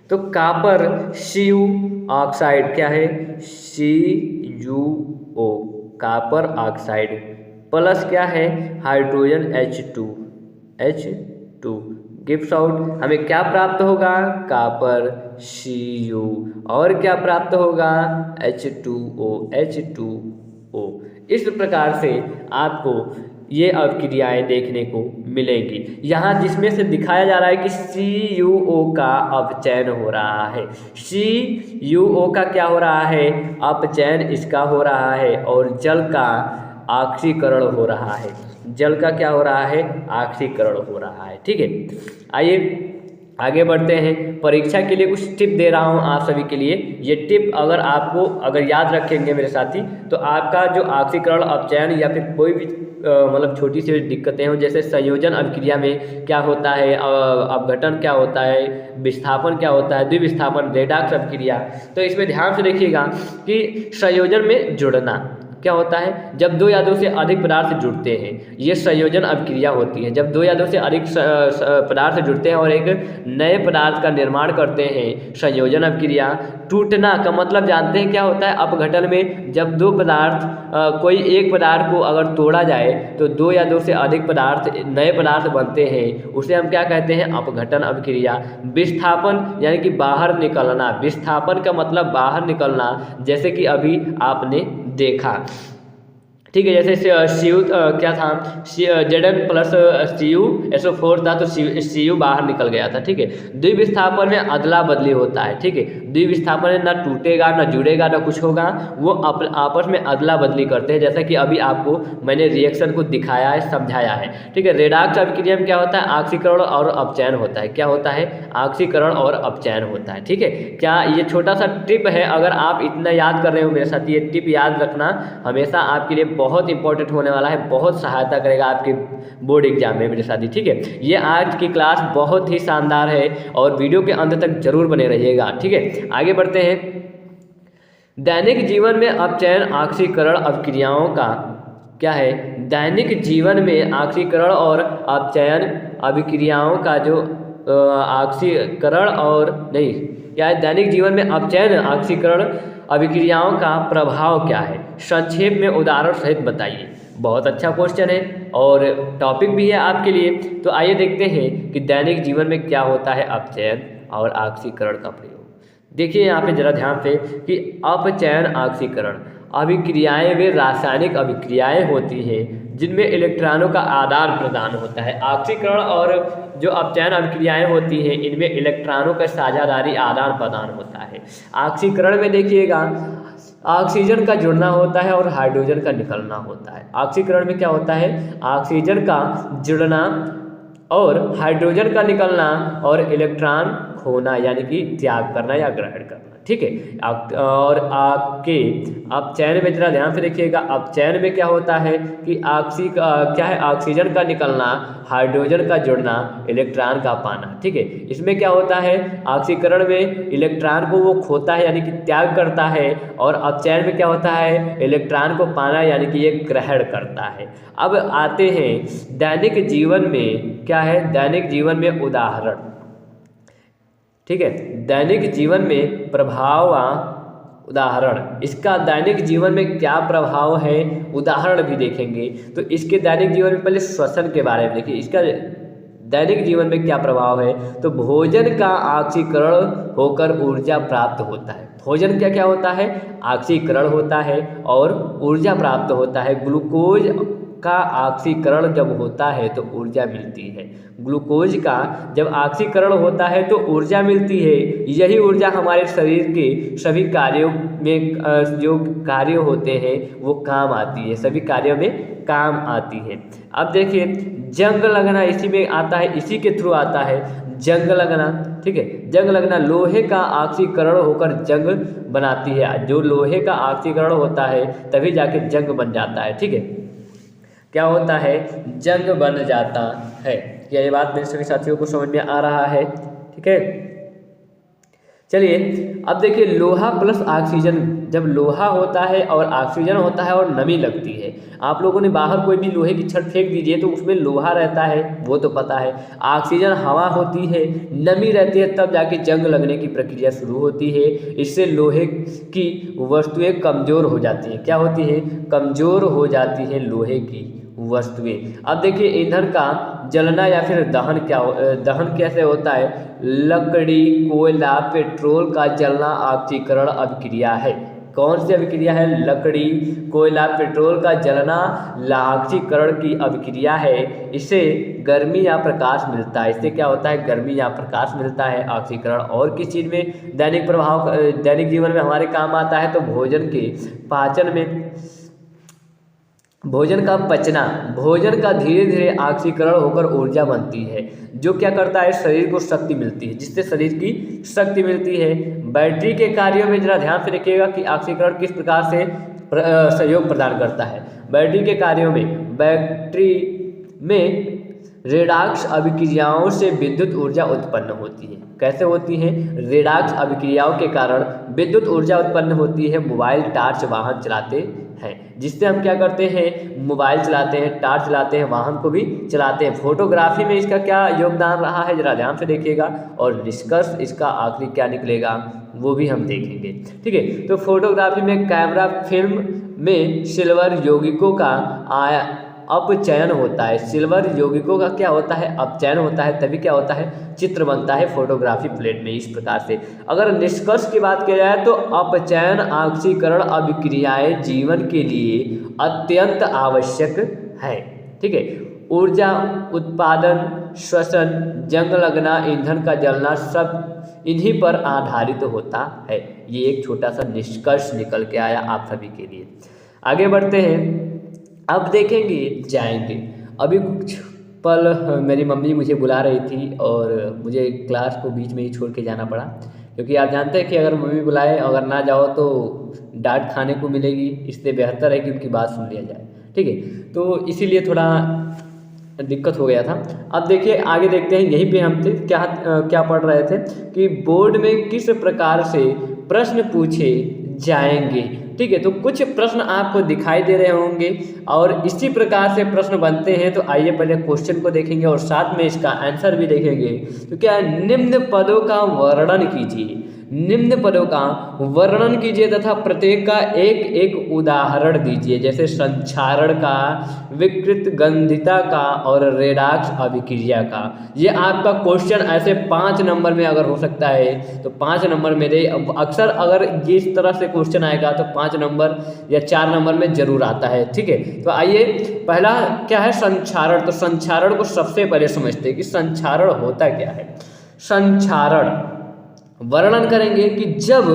तो कॉपर Cu ऑक्साइड क्या है, CuO कॉपर ऑक्साइड प्लस क्या है, हाइड्रोजन H2 गिव्स आउट हमें क्या प्राप्त होगा, कॉपर Cu और क्या प्राप्त होगा, H2O। इस प्रकार से आपको ये अभिक्रियाएं देखने को मिलेंगी। यहाँ जिसमें से दिखाया जा रहा है कि CuO का अपचयन हो रहा है, CuO का क्या हो रहा है, अपचयन इसका हो रहा है, और जल का ऑक्सीकरण हो रहा है, जल का क्या हो रहा है, ऑक्सीकरण हो रहा है। ठीक है, आइए आगे बढ़ते हैं। परीक्षा के लिए कुछ टिप दे रहा हूं आप सभी के लिए। ये टिप अगर याद रखेंगे मेरे साथी तो आपका जो ऑक्सीकरण, अपचयन या फिर कोई भी मतलब छोटी सी दिक्कतें हों, जैसे संयोजन अभिक्रिया में क्या होता है, अपघटन क्या होता है, विस्थापन क्या होता है, द्विविस्थापन, रेडॉक्स अभिक्रिया, तो इसमें ध्यान से देखिएगा कि संयोजन में जुड़ना क्या होता है, जब दो या दो से अधिक पदार्थ जुड़ते हैं, ये संयोजन अभिक्रिया होती है। जब दो या दो से अधिक पदार्थ जुड़ते हैं और एक नए पदार्थ का निर्माण करते हैं, संयोजन अभिक्रिया। टूटना का मतलब जानते हैं क्या होता है, अपघटन में जब दो पदार्थ कोई एक पदार्थ को अगर तोड़ा जाए तो दो या दो से अधिक पदार्थ नए पदार्थ बनते हैं, उसे हम क्या कहते हैं, अपघटन अभिक्रिया। विस्थापन यानी कि बाहर निकलना, विस्थापन का मतलब बाहर निकलना, जैसे कि अभी आपने देखा। ठीक है। जैसे CU क्या था, Zn+Cu SO4 था तो Cu बाहर निकल गया था। ठीक है। द्विविस्थापन में अदला बदली होता है। ठीक है। द्विविस्थापन में ना टूटेगा ना जुड़ेगा ना कुछ होगा, वो आपस में अदला बदली करते हैं, जैसा कि अभी आपको मैंने रिएक्शन को दिखाया है, समझाया है। ठीक है। रेडॉक्स अभिक्रिया में क्या होता है, ऑक्सीकरण और अपचयन होता है। क्या होता है, ऑक्सीकरण और अपचयन होता है। ठीक है। क्या ये छोटा सा टिप है, अगर आप इतना याद कर रहे हो मेरे साथ, ये टिप याद रखना हमेशा आपके लिए बहुत इंपॉर्टेंट होने वाला है, बहुत सहायता करेगा आपके बोर्ड एग्जाम में मेरे साथ ही। ठीक है। ये आज की क्लास बहुत ही शानदार है और वीडियो के अंत तक जरूर बने रहिएगा। ठीक है। आगे बढ़ते हैं। दैनिक जीवन में अपचयन ऑक्सीकरण अभिक्रियाओं का क्या है, दैनिक जीवन में ऑक्सीकरण और अपचयन अभिक्रियाओं का जो ऑक्सीकरण और नहीं क्या है, दैनिक जीवन में अपचयन ऑक्सीकरण अभिक्रियाओं का प्रभाव क्या है, संक्षेप में उदाहरण सहित बताइए। बहुत अच्छा क्वेश्चन है और टॉपिक भी है आपके लिए। तो आइए देखते हैं कि दैनिक जीवन में क्या होता है अपचयन और ऑक्सीकरण का प्रयोग। देखिए यहाँ पे जरा ध्यान से कि अपचयन ऑक्सीकरण अभिक्रियाएं वे रासायनिक अभिक्रियाएं होती हैं जिनमें इलेक्ट्रॉनों का आदान प्रदान होता है। ऑक्सीकरण और जो अपचयन अभिक्रियाएं होती हैं इनमें इलेक्ट्रॉनों का साझेदारी आदान प्रदान होता है। ऑक्सीकरण में देखिएगा ऑक्सीजन का जुड़ना होता है और हाइड्रोजन का निकलना होता है। ऑक्सीकरण में क्या होता है, ऑक्सीजन का जुड़ना और हाइड्रोजन का निकलना और इलेक्ट्रॉन खोना यानी कि त्याग करना या ग्रहण करना। ठीक है। और आपके अपचयन में जरा ध्यान से देखिएगा, अपचयन में क्या होता है कि क्या है, ऑक्सीजन का निकलना, हाइड्रोजन का जुड़ना, इलेक्ट्रॉन का पाना। ठीक है। इसमें क्या होता है, ऑक्सीकरण में इलेक्ट्रॉन को वो खोता है यानी कि त्याग करता है और अपचयन में क्या होता है, इलेक्ट्रॉन को पाना यानी कि ये ग्रहण करता है। अब आते हैं दैनिक जीवन में क्या है, दैनिक जीवन में उदाहरण। ठीक है। दैनिक जीवन में प्रभाव उदाहरण, इसका दैनिक जीवन में क्या प्रभाव है उदाहरण भी देखेंगे। तो इसके दैनिक जीवन में पहले श्वसन के बारे में देखिए, इसका दैनिक जीवन में क्या प्रभाव है। तो भोजन का ऑक्सीकरण होकर ऊर्जा प्राप्त होता है। भोजन क्या क्या होता है, ऑक्सीकरण होता है और ऊर्जा प्राप्त होता है। ग्लूकोज का ऑक्सीकरण जब होता है तो ऊर्जा मिलती है। ग्लूकोज का जब ऑक्सीकरण होता है तो ऊर्जा मिलती है। यही ऊर्जा हमारे शरीर के सभी कार्यों में जो कार्य होते हैं वो काम आती है, सभी कार्यों में काम आती है। अब देखिए जंग लगना इसी में आता है, इसी के थ्रू आता है जंग लगना। ठीक है। जंग लगना लोहे का ऑक्सीकरण होकर जंग बनाती है। जो लोहे का ऑक्सीकरण होता है तभी जाके जंग बन जाता है। ठीक है। क्या होता है, जंग बन जाता है। क्या ये बात मेरे सभी साथियों को समझ में आ रहा है। ठीक है। चलिए अब देखिए लोहा प्लस ऑक्सीजन, जब लोहा होता है और ऑक्सीजन होता है और नमी लगती है। आप लोगों ने बाहर कोई भी लोहे की छड़ फेंक दीजिए तो उसमें लोहा रहता है, वो तो पता है। ऑक्सीजन हवा होती है, नमी रहती है, तब जाके जंग लगने की प्रक्रिया शुरू होती है। इससे लोहे की वस्तुएं कमज़ोर हो जाती हैं। क्या होती है, कमज़ोर हो जाती है लोहे की वस्तुएं। अब देखिए ईंधन का जलना या फिर दहन कैसे होता है। लकड़ी, कोयला, पेट्रोल का जलना ऑक्सीकरण अभिक्रिया है। कौन सी अभिक्रिया है, लकड़ी, कोयला, पेट्रोल का जलना ऑक्सीकरण की अभिक्रिया है। इससे गर्मी या प्रकाश मिलता है। इससे क्या होता है, गर्मी या प्रकाश मिलता है ऑक्सीकरण। और किस चीज़ में दैनिक प्रभाव दैनिक जीवन में हमारे काम आता है, तो भोजन के पाचन में, भोजन का पचना, भोजन का धीरे धीरे ऑक्सीकरण होकर ऊर्जा बनती है, जो क्या करता है, शरीर को शक्ति मिलती है, जिससे शरीर की शक्ति मिलती है। बैटरी के कार्यों में जरा ध्यान से देखिएगा कि ऑक्सीकरण किस प्रकार से सहयोग प्रदान करता है। बैटरी के कार्यों में, बैटरी में रेडॉक्स अभिक्रियाओं से विद्युत ऊर्जा उत्पन्न होती है। कैसे होती है, रेडॉक्स अभिक्रियाओं के कारण विद्युत ऊर्जा उत्पन्न होती है। मोबाइल, टार्च, वाहन चलाते हैं, जिससे हम क्या करते हैं, मोबाइल चलाते हैं, टार्च चलाते हैं, वाहन को भी चलाते हैं। फोटोग्राफी में इसका क्या योगदान रहा है, जरा ध्यान से देखिएगा और निष्कर्ष इसका आखिरी क्या निकलेगा वो भी हम देखेंगे। ठीक है। तो फोटोग्राफी में कैमरा फिल्म में सिल्वर यौगिकों का अपचयन होता है। सिल्वर यौगिकों का क्या होता है, अपचयन होता है, तभी क्या होता है, चित्र बनता है फोटोग्राफी प्लेट में। इस प्रकार से अगर निष्कर्ष की बात की जाए तो अपचयन ऑक्सीकरण अभिक्रियाएं जीवन के लिए अत्यंत आवश्यक है। ठीक है, ऊर्जा उत्पादन, श्वसन, जंग लगना, ईंधन का जलना सब इन्हीं पर आधारित होता है। ये एक छोटा सा निष्कर्ष निकल के आया आप सभी के लिए। आगे बढ़ते हैं, अब देखेंगे जाएंगे। अभी कुछ पल मेरी मम्मी मुझे बुला रही थी और मुझे क्लास को बीच में ही छोड़ के जाना पड़ा, क्योंकि आप जानते हैं कि अगर मम्मी बुलाए, अगर ना जाओ तो डांट खाने को मिलेगी, इससे बेहतर है कि उनकी बात सुन लिया जाए। ठीक है, तो इसीलिए थोड़ा दिक्कत हो गया था। अब देखिए आगे देखते हैं, यहीं पे हम थे, क्या पढ़ रहे थे कि बोर्ड में किस प्रकार से प्रश्न पूछे जाएंगे। ठीक है, तो कुछ प्रश्न आपको दिखाई दे रहे होंगे और इसी प्रकार से प्रश्न बनते हैं। तो आइए पहले क्वेश्चन को देखेंगे और साथ में इसका आंसर भी देखेंगे। तो क्या है, निम्न पदों का वर्णन कीजिए, निम्न पदों का वर्णन कीजिए तथा प्रत्येक का एक एक उदाहरण दीजिए, जैसे संक्षारण का, विकृत गंधिता का और रेडॉक्स अभिक्रिया का। ये आपका क्वेश्चन ऐसे 5 नंबर में अगर हो सकता है तो 5 नंबर में दे। अक्सर अगर इस तरह से क्वेश्चन आएगा तो 5 नंबर या 4 नंबर में जरूर आता है। ठीक है, तो आइए पहला क्या है, संक्षारण। तो संक्षारण को सबसे पहले समझते हैं कि संक्षारण होता क्या है। संक्षारण वर्णन करेंगे कि जब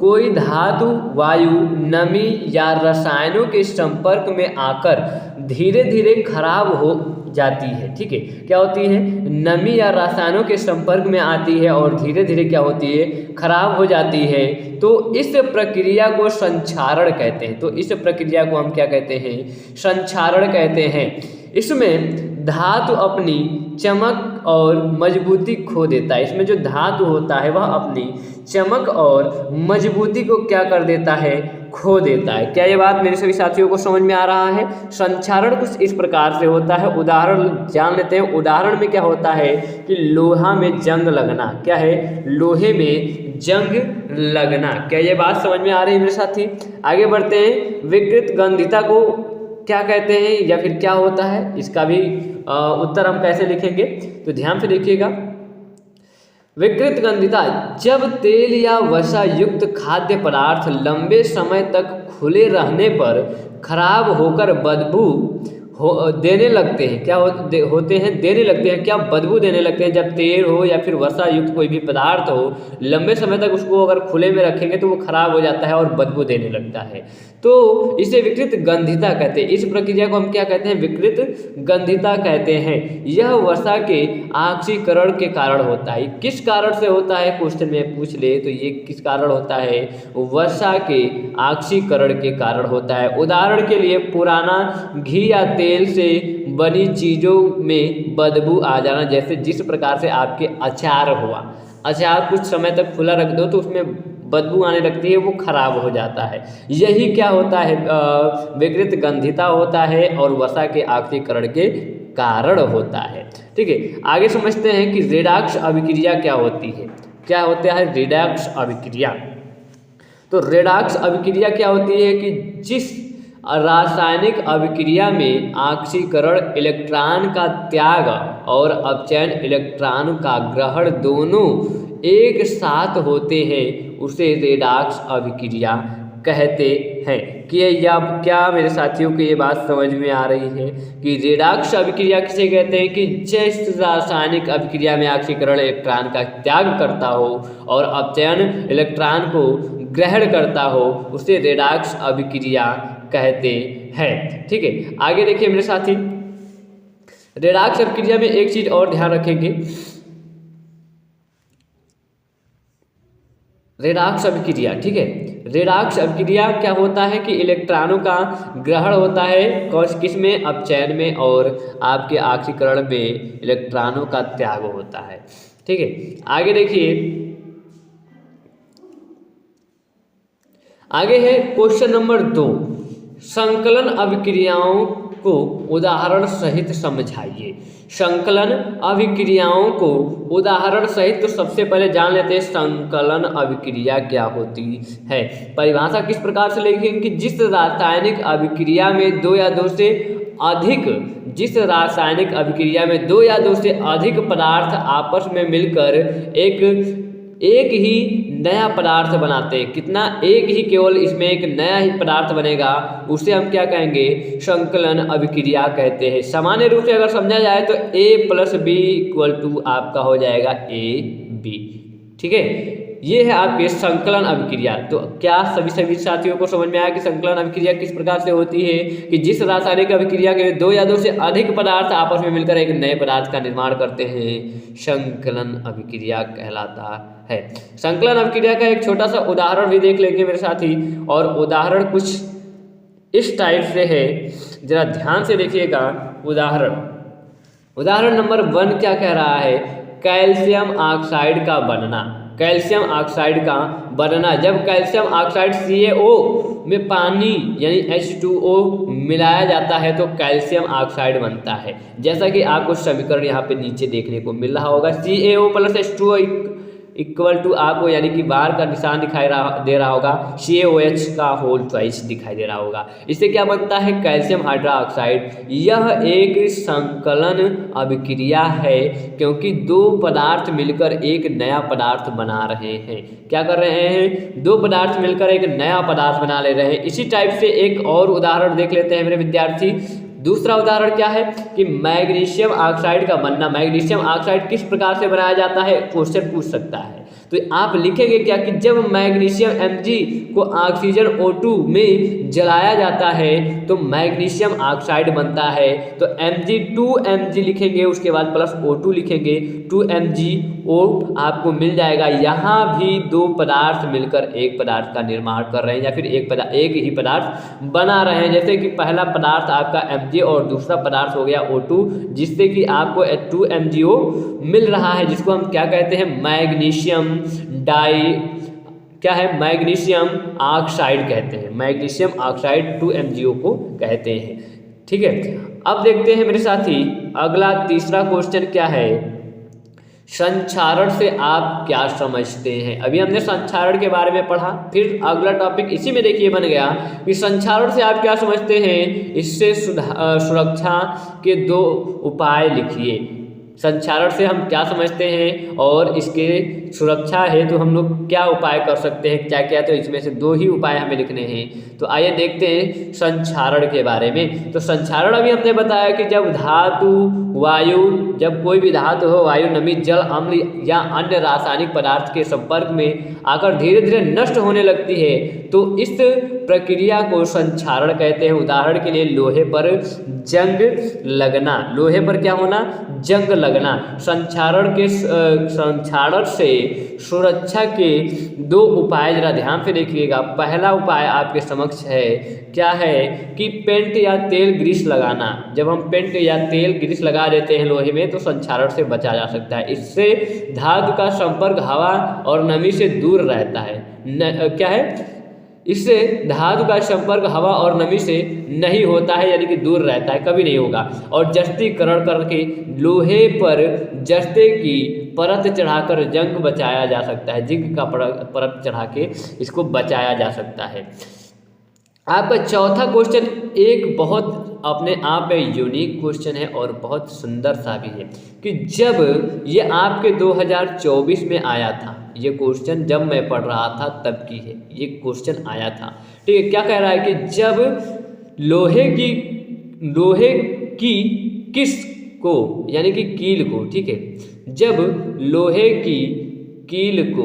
कोई धातु वायु, नमी या रसायनों के संपर्क में आकर धीरे धीरे खराब हो जाती है। ठीक है, क्या होती है, नमी या रसायनों के संपर्क में आती है और धीरे धीरे क्या होती है, खराब हो जाती है। तो इस प्रक्रिया को संक्षारण कहते हैं। तो इस प्रक्रिया को हम क्या कहते हैं, संक्षारण कहते हैं। इसमें धातु अपनी चमक और मजबूती खो देता है। इसमें जो धातु होता है वह अपनी चमक और मजबूती को क्या कर देता है, खो देता है। क्या ये बात मेरे सभी साथियों को समझ में आ रहा है। संक्षारण कुछ इस प्रकार से होता है, उदाहरण जान लेते हैं। उदाहरण में क्या होता है कि लोहा में जंग लगना। क्या है, लोहे में जंग लगना। क्या ये बात समझ में आ रही है मेरे साथी। आगे बढ़ते हैं, विकृत गंधिता को क्या कहते हैं या फिर क्या होता है, इसका भी उत्तर हम कैसे लिखेंगे, तो ध्यान से देखिएगा। विकृत गंधिता, जब तेल या वसा युक्त खाद्य पदार्थ लंबे समय तक खुले रहने पर खराब होकर बदबू देने लगते हैं। क्या होते हैं, देने लगते हैं। क्या बदबू देने लगते हैं। जब तेल हो या फिर वसा युक्त कोई भी पदार्थ हो, लंबे समय तक उसको अगर खुले में रखेंगे तो वो खराब हो जाता है और बदबू देने लगता है। तो इसे विकृत गंधिता कहते हैं। इस प्रक्रिया को हम क्या कहते हैं, विकृत गंधिता कहते हैं। यह वसा के ऑक्सीकरण के कारण होता है। किस कारण से होता है, क्वेश्चन में पूछ ले तो ये किस कारण होता है, वसा के ऑक्सीकरण के कारण होता है। उदाहरण के लिए पुराना घी या तेल से बनी चीज़ों में बदबू आ जाना, जैसे जिस प्रकार से आपके अचार हुआ, अचार कुछ समय तक खुला रख दो तो उसमें बदबू आने लगती है, वो खराब हो जाता है। यही क्या होता है, विकृत गंधिता होता है और वसा के ऑक्सीकरण के कारण होता है। ठीक है, आगे समझते हैं कि रेडॉक्स अभिक्रिया क्या होती है। क्या होता है रेडॉक्स अभिक्रिया। तो रेडॉक्स अभिक्रिया क्या होती है कि जिस रासायनिक अभिक्रिया में ऑक्सीकरण इलेक्ट्रॉन का त्याग और अपचयन इलेक्ट्रॉन का ग्रहण दोनों एक साथ होते हैं, उसे रेडॉक्स अभिक्रिया कहते हैं। कि या क्या मेरे साथियों को ये बात समझ में आ रही है कि रेडॉक्स अभिक्रिया किसे कहते हैं कि जिस रासायनिक अभिक्रिया में ऑक्सीकरण इलेक्ट्रॉन का त्याग करता हो और अपचयन इलेक्ट्रॉन को ग्रहण करता हो, उसे रेडॉक्स अभिक्रिया कहते हैं। ठीक है, आगे देखिए मेरे साथी, रेडॉक्स अभिक्रिया में एक चीज और ध्यान रखेंगे। रेडॉक्स अभिक्रिया, ठीक है, रेडॉक्स अभिक्रिया क्या होता है कि इलेक्ट्रॉनों का ग्रहण होता है किस में, अपचयन में, और आपके ऑक्सीकरण में इलेक्ट्रॉनों का त्याग होता है। ठीक है, आगे देखिए, आगे है क्वेश्चन नंबर 2, संकलन अभिक्रियाओं को उदाहरण सहित समझाइए। संकलन अभिक्रियाओं को उदाहरण सहित तो सबसे पहले जान लेते हैं संकलन अभिक्रिया क्या होती है। परिभाषा किस प्रकार से लिखेंगे कि जिस रासायनिक अभिक्रिया में दो या दो से अधिक पदार्थ आपस में मिलकर एक ही नया पदार्थ बनाते हैं। कितना? एक ही, केवल इसमें एक नया ही पदार्थ बनेगा, उसे हम क्या कहेंगे? संकलन अभिक्रिया कहते हैं। सामान्य रूप से अगर समझा जाए तो A+B = आपका हो जाएगा AB। ठीक है, ये है आपके संकलन अभिक्रिया। तो क्या सभी साथियों को समझ में आया कि संकलन अभिक्रिया किस प्रकार से होती है कि जिस रासायनिक अभिक्रिया के दो या दो से अधिक पदार्थ आपस में मिलकर एक नए पदार्थ का निर्माण करते हैं, संकलन अभिक्रिया कहलाता है। संकलन अभिक्रिया का एक छोटा सा उदाहरण भी देख लेंगे मेरे साथी, और उदाहरण कुछ इस टाइप से है, जरा ध्यान से देखिएगा। उदाहरण नंबर 1 क्या कह रहा है? कैल्शियम ऑक्साइड का बनना। कैल्शियम ऑक्साइड का बनना, जब कैल्शियम ऑक्साइड CaO में पानी यानी H2O मिलाया जाता है तो कैल्शियम ऑक्साइड बनता है। जैसा कि आपको समीकरण यहाँ पे नीचे देखने को मिल रहा होगा, CaO + H2O = आपको यानी कि बार का निशान दिखाई दे रहा होगा, CaOH का होल ट्वाइस दिखाई दे रहा होगा। इससे क्या बनता है? Calcium hydroxide. यह एक संकलन अभिक्रिया है क्योंकि दो पदार्थ मिलकर एक नया पदार्थ बना रहे हैं। क्या कर रहे हैं? दो पदार्थ मिलकर एक नया पदार्थ बना ले रहे हैं। इसी टाइप से एक और उदाहरण देख लेते हैं मेरे विद्यार्थी। दूसरा उदाहरण क्या है कि मैग्नीशियम ऑक्साइड का बनना। मैग्नीशियम ऑक्साइड किस प्रकार से बनाया जाता है? क्वेश्चन पूछ सकता है। तो आप लिखेंगे क्या कि जब मैग्नीशियम Mg को ऑक्सीजन O2 में जलाया जाता है तो मैग्नीशियम ऑक्साइड बनता है। तो Mg 2Mg लिखेंगे, उसके बाद प्लस O2 लिखेंगे, 2MgO आपको मिल जाएगा। यहाँ भी दो पदार्थ मिलकर एक पदार्थ का निर्माण कर रहे हैं या फिर एक ही पदार्थ बना रहे हैं। जैसे कि पहला पदार्थ आपका Mg और दूसरा पदार्थ हो गया O2, जिससे कि आपको 2MgO मिल रहा है, जिसको हम क्या कहते हैं? मैग्नीशियम मैग्नीशियम ऑक्साइड कहते हैं। मैग्नीशियम ऑक्साइड 2MgO को कहते हैं। ठीक है, अब देखते हैं मेरे साथी अगला तीसरा क्वेश्चन क्या है? संक्षारण से आप क्या समझते हैं? अभी हमने संक्षारण के बारे में पढ़ा, फिर अगला टॉपिक इसी में देखिए बन गया कि संक्षारण से आप क्या समझते हैं। इससे सुरक्षा के 2 उपाय लिखिए। संक्षारण से हम क्या समझते हैं और इसके सुरक्षा है तो हम लोग क्या उपाय कर सकते हैं, क्या क्या? तो इसमें से 2 ही उपाय हमें लिखने हैं। तो आइए देखते हैं संक्षारण के बारे में। तो संक्षारण अभी हमने बताया कि जब धातु, वायु, जब कोई भी धातु हो, वायु, नमी, जल, अम्ल या अन्य रासायनिक पदार्थ के संपर्क में आकर धीरे धीरे नष्ट होने लगती है तो इस प्रक्रिया को संक्षारण कहते हैं। उदाहरण के लिए लोहे पर जंग लगना। लोहे पर क्या होना? जंग लगना। संक्षारण से सुरक्षा के 2 उपाय जरा ध्यान से देखिएगा। पहला उपाय आपके समक्ष है, क्या है कि पेंट या तेल ग्रीस लगाना। जब हम पेंट या तेल ग्रीस लगा देते हैं लोहे में तो संक्षारण से बचा जा सकता है। इससे धातु का संपर्क हवा और नमी से दूर रहता है। क्या है? इससे धातु का संपर्क हवा और नमी से नहीं होता है, यानी कि दूर रहता है, कभी नहीं होगा। और जस्तीकरण करके लोहे पर जस्ते की परत चढ़ाकर जंग बचाया जा सकता है। जिंक का परत चढ़ा के इसको बचाया जा सकता है। आपका चौथा क्वेश्चन एक बहुत अपने आप में यूनिक क्वेश्चन है और बहुत सुंदर सा भी है कि जब ये आपके 2024 में आया था, ये क्वेश्चन जब मैं पढ़ रहा था तब की है, ये क्वेश्चन आया था। ठीक है, क्या कह रहा है कि जब लोहे की किस को यानी कि कील को, ठीक है, जब लोहे की कील को,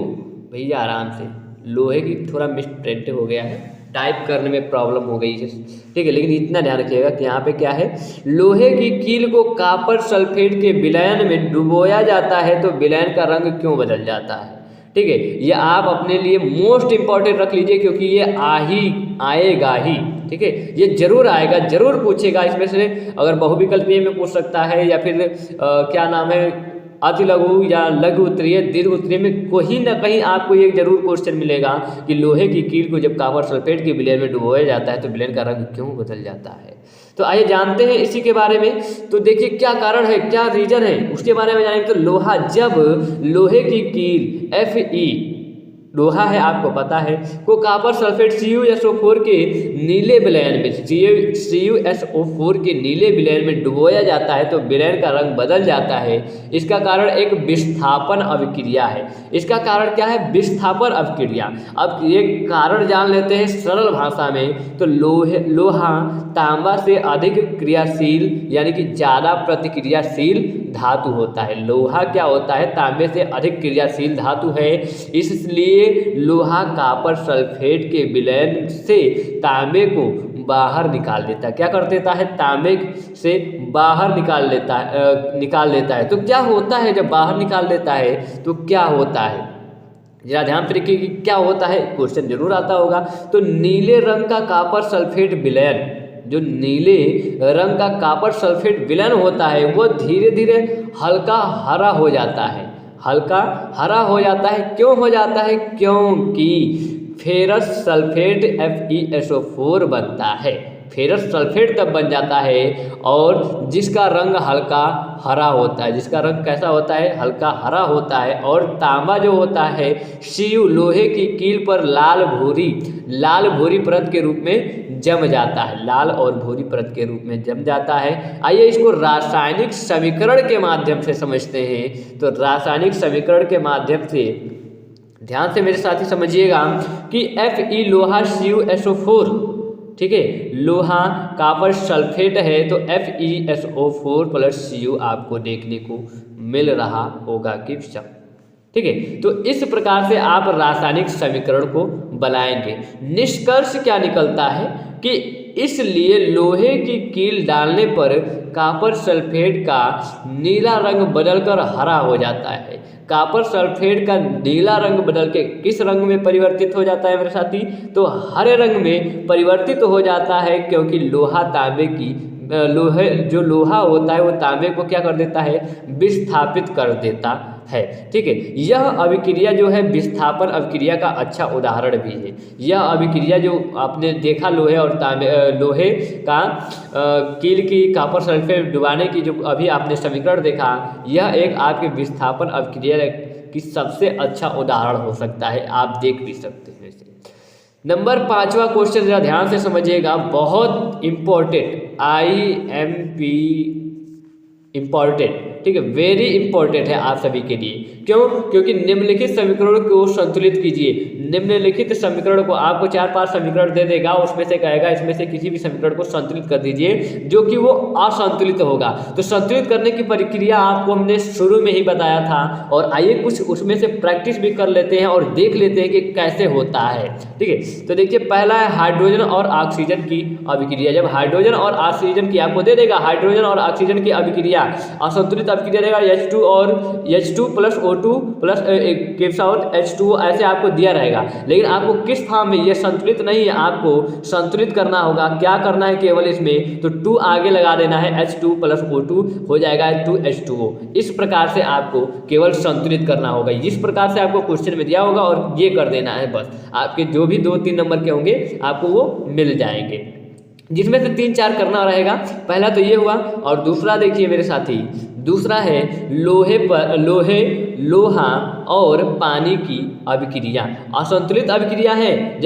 भैया आराम से, लोहे की थोड़ा मिसप्रिंट हो गया है, टाइप करने में प्रॉब्लम हो गई है, ठीक है, लेकिन इतना ध्यान रखिएगा कि यहाँ पे क्या है, लोहे की कील को कॉपर सल्फेट के विलयन में डुबोया जाता है तो विलयन का रंग क्यों बदल जाता है। ठीक है, ये आप अपने लिए मोस्ट इंपॉर्टेंट रख लीजिए क्योंकि ये आएगा ही। ठीक है, ये जरूर आएगा, जरूर पूछेगा। इसमें से अगर बहुविकल्पीय में पूछ सकता है या फिर क्या नाम है अति लघु या लघु उत्तरीय दीर्घ उत्तरीय में कहीं ना कहीं आपको एक जरूर क्वेश्चन मिलेगा कि लोहे की कील को जब कॉपर सल्फेट के विलयन में डुबोया जाता है तो विलयन का रंग क्यों बदल जाता है। तो आइए जानते हैं इसी के बारे में। तो देखिए क्या कारण है, क्या रीजन है, उसके बारे में जानेंगे। तो लोहा, जब लोहे की कील Fe लोहा है आपको पता है, को कॉपर सल्फेट CuSO4 के नीले विलयन में CuSO4 के नीले विलयन में डुबोया जाता है तो विलयन का रंग बदल जाता है। इसका कारण एक विस्थापन अभिक्रिया है। इसका कारण क्या है, विस्थापन अभिक्रिया। अब ये कारण जान लेते हैं सरल भाषा में। तो लोहा तांबा से अधिक क्रियाशील यानी कि ज़्यादा प्रतिक्रियाशील धातु होता है। लोहा क्या होता है, तांबे से अधिक क्रियाशील धातु है, इसलिए लोहा कॉपर सल्फेट के विलयन से तांबे को बाहर निकाल देता है। क्या कर देता है, तांबे से बाहर निकाल देता है। तो क्या होता है जब बाहर निकाल देता है तो क्या होता है, जरा ध्यान से देखिए कि क्या होता है, क्वेश्चन जरूर आता होगा। तो नीले रंग का कॉपर सल्फेट विलयन, जो नीले रंग का कॉपर सल्फेट विलयन होता है वो धीरे धीरे हल्का हरा हो जाता है। हल्का हरा हो जाता है, क्यों हो जाता है, क्योंकि फेरस सल्फेट FeSO4 बनता है। फेरस सल्फेट तब बन जाता है और जिसका रंग हल्का हरा होता है। जिसका रंग कैसा होता है, हल्का हरा होता है। और तांबा जो होता है Cu लोहे की कील पर लाल भूरी परत के रूप में जम जाता है। लाल और भूरी परत के रूप में जम जाता है। आइए इसको रासायनिक समीकरण के माध्यम से समझते हैं। तो रासायनिक समीकरण के माध्यम से ध्यान से मेरे साथी समझिएगा कि Fe लोहा CuSO4, ठीक है, लोहा कॉपर सल्फेट है तो FeSO4 + Cu आपको देखने को मिल रहा होगा कि सब, ठीक है। तो इस प्रकार से आप रासायनिक समीकरण को बनाएंगे। निष्कर्ष क्या निकलता है कि इसलिए लोहे की कील डालने पर कॉपर सल्फेट का नीला रंग बदलकर हरा हो जाता है। कॉपर सल्फेट का नीला रंग बदल के किस रंग में परिवर्तित हो जाता है मेरे साथी, तो हरे रंग में परिवर्तित हो जाता है, क्योंकि लोहा तांबे की जो लोहा होता है वो तांबे को क्या कर देता है, विस्थापित कर देता है। ठीक है, यह अभिक्रिया जो है विस्थापन अभिक्रिया का अच्छा उदाहरण भी है। यह अभिक्रिया जो आपने देखा लोहे और लोहे का कील की कॉपर सल्फेट डुबाने की जो अभी आपने समीकरण देखा, यह एक आपके विस्थापन अभिक्रिया की सबसे अच्छा उदाहरण हो सकता है। आप देख भी सकते हैं इसे। नंबर 5वां क्वेश्चन जरा ध्यान से समझिएगा, बहुत इम्पोर्टेंट, IMP इम्पॉर्टेंट, ठीक है, वेरी इंपॉर्टेंट है आप सभी के लिए। क्यों? क्योंकि निम्नलिखित समीकरणों को संतुलित कीजिए। निम्नलिखित समीकरण को आपको 4-5 समीकरण दे देगा, उसमें से कहेगा इसमें से किसी भी समीकरण को संतुलित कर दीजिए जो कि वो असंतुलित होगा। तो संतुलित करने की प्रक्रिया आपको हमने शुरू में ही बताया था, और आइए कुछ उसमें से प्रैक्टिस भी कर लेते हैं और देख लेते हैं कि कैसे होता है। ठीक है, तो देखिए पहला है हाइड्रोजन और ऑक्सीजन की अभिक्रिया। जब हाइड्रोजन और ऑक्सीजन की आपको दे देगा, हाइड्रोजन और ऑक्सीजन की अभिक्रिया असंतुलित अभिक्रिया देगा, H2 और H2 + O2 + gives out H2O, ऐसे आपको दिया रहेगा। लेकिन आपको किस फॉर्म में, ये संतुलित नहीं है, आपको संतुलित करना होगा। क्या करना है, केवल इसमें तो 2 आगे लगा देना है, H2 + O2 हो जाएगा 2H2O। इस प्रकार से आपको केवल संतुलित करना होगा। इस प्रकार से आपको क्वेश्चन में दिया होगा और ये कर देना है बस। आपके जो भी 2-3 नंबर के होंगे आपको वो मिल जाएंगे, जिसमें से 3-4 करना रहेगा। पहला तो ये हुआ, और दूसरा देखिए मेरे साथी, दूसरा है लोहा और पानी की अभिक्रिया। असंतुलित अभिक्रिया है,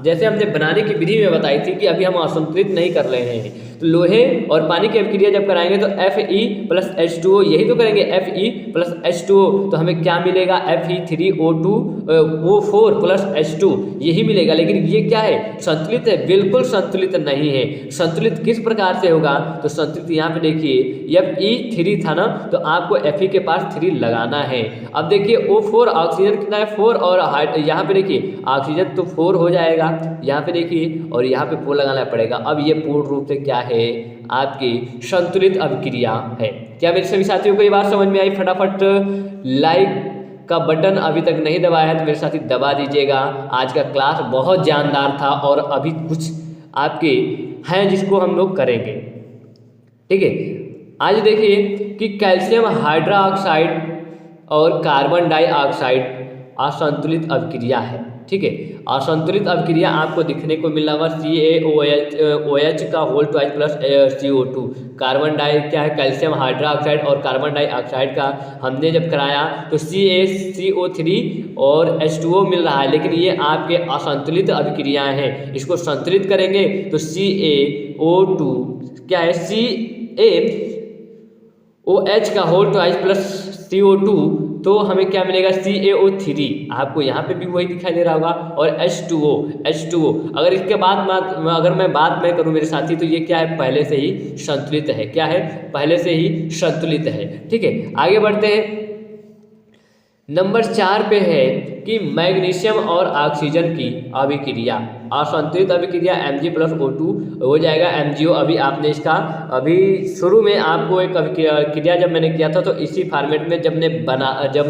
जैसे हमने बनाने की विधि में बताई थी कि अभी हम असंतुलित नहीं कर रहे हैं। तो लोहे और पानी की अभिक्रिया जब कराएंगे तो Fe + H2O, यही तो करेंगे, Fe + H2O, तो हमें क्या मिलेगा, Fe3O4 + H2, यही मिलेगा। लेकिन ये क्या है, संतुलित है? बिल्कुल संतुलित नहीं है। संतुलित किस प्रकार से होगा, तो संतुलित यहाँ पे देखिए Fe3 था ना, तो आपको Fe के पास 3 लगाना है। अब देखिए O4, ऑक्सीजन कितना है 4, और यहाँ पे देखिए ऑक्सीजन तो 4 हो जाएगा, यहाँ पे देखिए, और यहाँ पे 4 लगाना पड़ेगा। अब ये पूर्ण रूप से क्या है, आपकी संतुलित अभिक्रिया है। क्या मेरे सभी साथियों को ये बात समझ में आई? फटाफट लाइक का बटन अभी तक नहीं दबाया है तो मेरे साथी दबा दीजिएगा। आज का क्लास बहुत जानदार था और अभी कुछ आपके हैं जिसको हम लोग करेंगे। ठीक है, आज देखिए कि कैल्शियम हाइड्रोक्साइड और कार्बन डाइऑक्साइड असंतुलित अभिक्रिया है। ठीक है, असंतुलित अभिक्रिया आपको दिखने को मिला हुआ CaOH का whole twice plus CO2। Carbon डाई क्या है, कैल्शियम हाइड्रोक्साइड और कार्बन डाइऑक्साइड का हमने जब कराया तो CaCO3 और H2O मिल रहा है, लेकिन ये आपके असंतुलित अभिक्रियाएं हैं। इसको संतुलित करेंगे तो CaO2 क्या है, CaOH का होल ट्वाइस प्लस CO2, तो हमें क्या मिलेगा CaO3। आपको यहाँ पे भी वही दिखाई दे रहा होगा। और H2O अगर इसके बाद अगर मैं बात मैं करूँ मेरे साथी, तो ये क्या है, पहले से ही संतुलित है। क्या है, पहले से ही संतुलित है। ठीक है, आगे बढ़ते हैं। नंबर 4 पे है कि मैग्नीशियम और ऑक्सीजन की अभिक्रिया, असंतुलित अभिक्रिया Mg+O2 हो जाएगा MgO। अभी आपने इसका अभी शुरू में आपको एक क्रिया जब मैंने किया था तो इसी फॉर्मेट में जब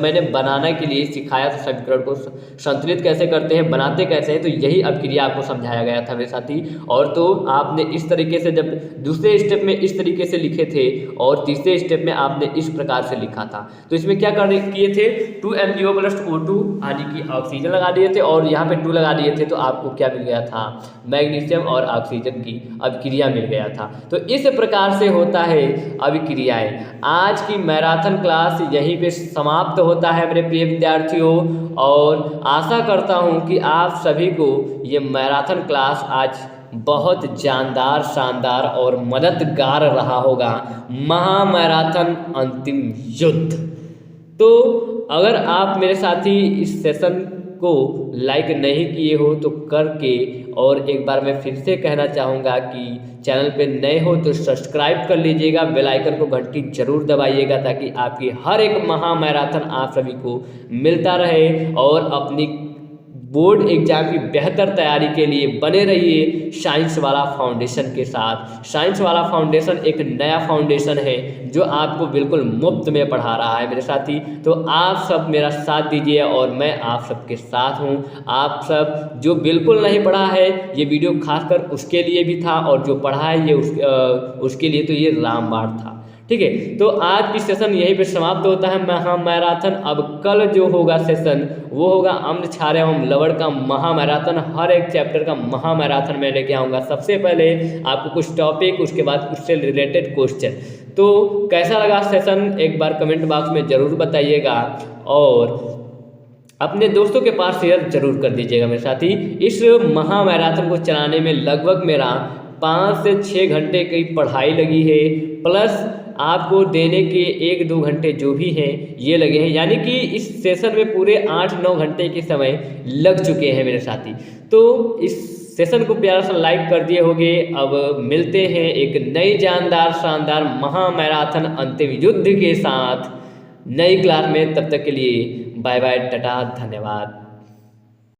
मैंने बनाने के लिए सिखाया था समीकरण को संतुलित कैसे करते हैं, बनाते कैसे हैं, तो यही अभिक्रिया आपको समझाया गया था मेरे साथी। और तो आपने इस तरीके से जब दूसरे स्टेप में इस तरीके से लिखे थे और तीसरे स्टेप में आपने इस प्रकार से लिखा था। तो इसमें क्या किए थे, 2MgO+O2 यानी कि ऑक्सीजन लगा दिए थे और यहाँ पे 2 लगा दिए थे, तो आपको क्या मिल गया था, मैग्नीशियम और ऑक्सीजन की अभिक्रिया मिल गया था। तो इस प्रकार से होता है अभिक्रियाएं। आज की मैराथन क्लास यहीं पे समाप्त होता है मेरे प्रिय विद्यार्थियों, और आशा करता हूँ कि आप सभी को ये मैराथन क्लास आज बहुत जानदार, शानदार और मददगार रहा होगा। महामैराथन अंतिम युद्ध। तो अगर आप मेरे साथी इस सेशन को लाइक नहीं किए हो तो करके, और एक बार मैं फिर से कहना चाहूँगा कि चैनल पे नए हो तो सब्सक्राइब कर लीजिएगा, बेल आइकन को घंटी जरूर दबाइएगा, ताकि आपकी हर एक महामैराथन आप सभी को मिलता रहे। और अपनी बोर्ड एग्जाम की बेहतर तैयारी के लिए बने रहिए साइंस वाला फाउंडेशन के साथ। साइंस वाला फाउंडेशन एक नया फाउंडेशन है जो आपको बिल्कुल मुफ्त में पढ़ा रहा है मेरे साथी। तो आप सब मेरा साथ दीजिए और मैं आप सबके साथ हूँ। आप सब जो बिल्कुल नहीं पढ़ा है, ये वीडियो खासकर उसके लिए भी था, और जो पढ़ा है ये उसके लिए तो ये रामबाण था। ठीक है, तो आज की सेशन यहीं पे समाप्त होता है महामैराथन। अब कल जो होगा सेशन वो होगा अम्ल क्षार एवं लवण का महामैराथन। हर एक चैप्टर का महामैराथन मैं लेके आऊँगा। सबसे पहले आपको कुछ टॉपिक, उसके बाद उससे रिलेटेड क्वेश्चन। तो कैसा लगा सेशन एक बार कमेंट बॉक्स में ज़रूर बताइएगा, और अपने दोस्तों के पास शेयर जरूर कर दीजिएगा मेरे साथी। इस महामैराथन को चलाने में लगभग मेरा 5 से 6 घंटे की पढ़ाई लगी है, प्लस आपको देने के 1-2 घंटे जो भी हैं ये लगे हैं, यानी कि इस सेशन में पूरे 8-9 घंटे के समय लग चुके हैं मेरे साथी। तो इस सेशन को प्यारा सा लाइक कर दिए होंगे। अब मिलते हैं एक नई जानदार, शानदार महामैराथन अंतिम युद्ध के साथ नई क्लास में। तब तक के लिए बाय बाय, टाटा, धन्यवाद।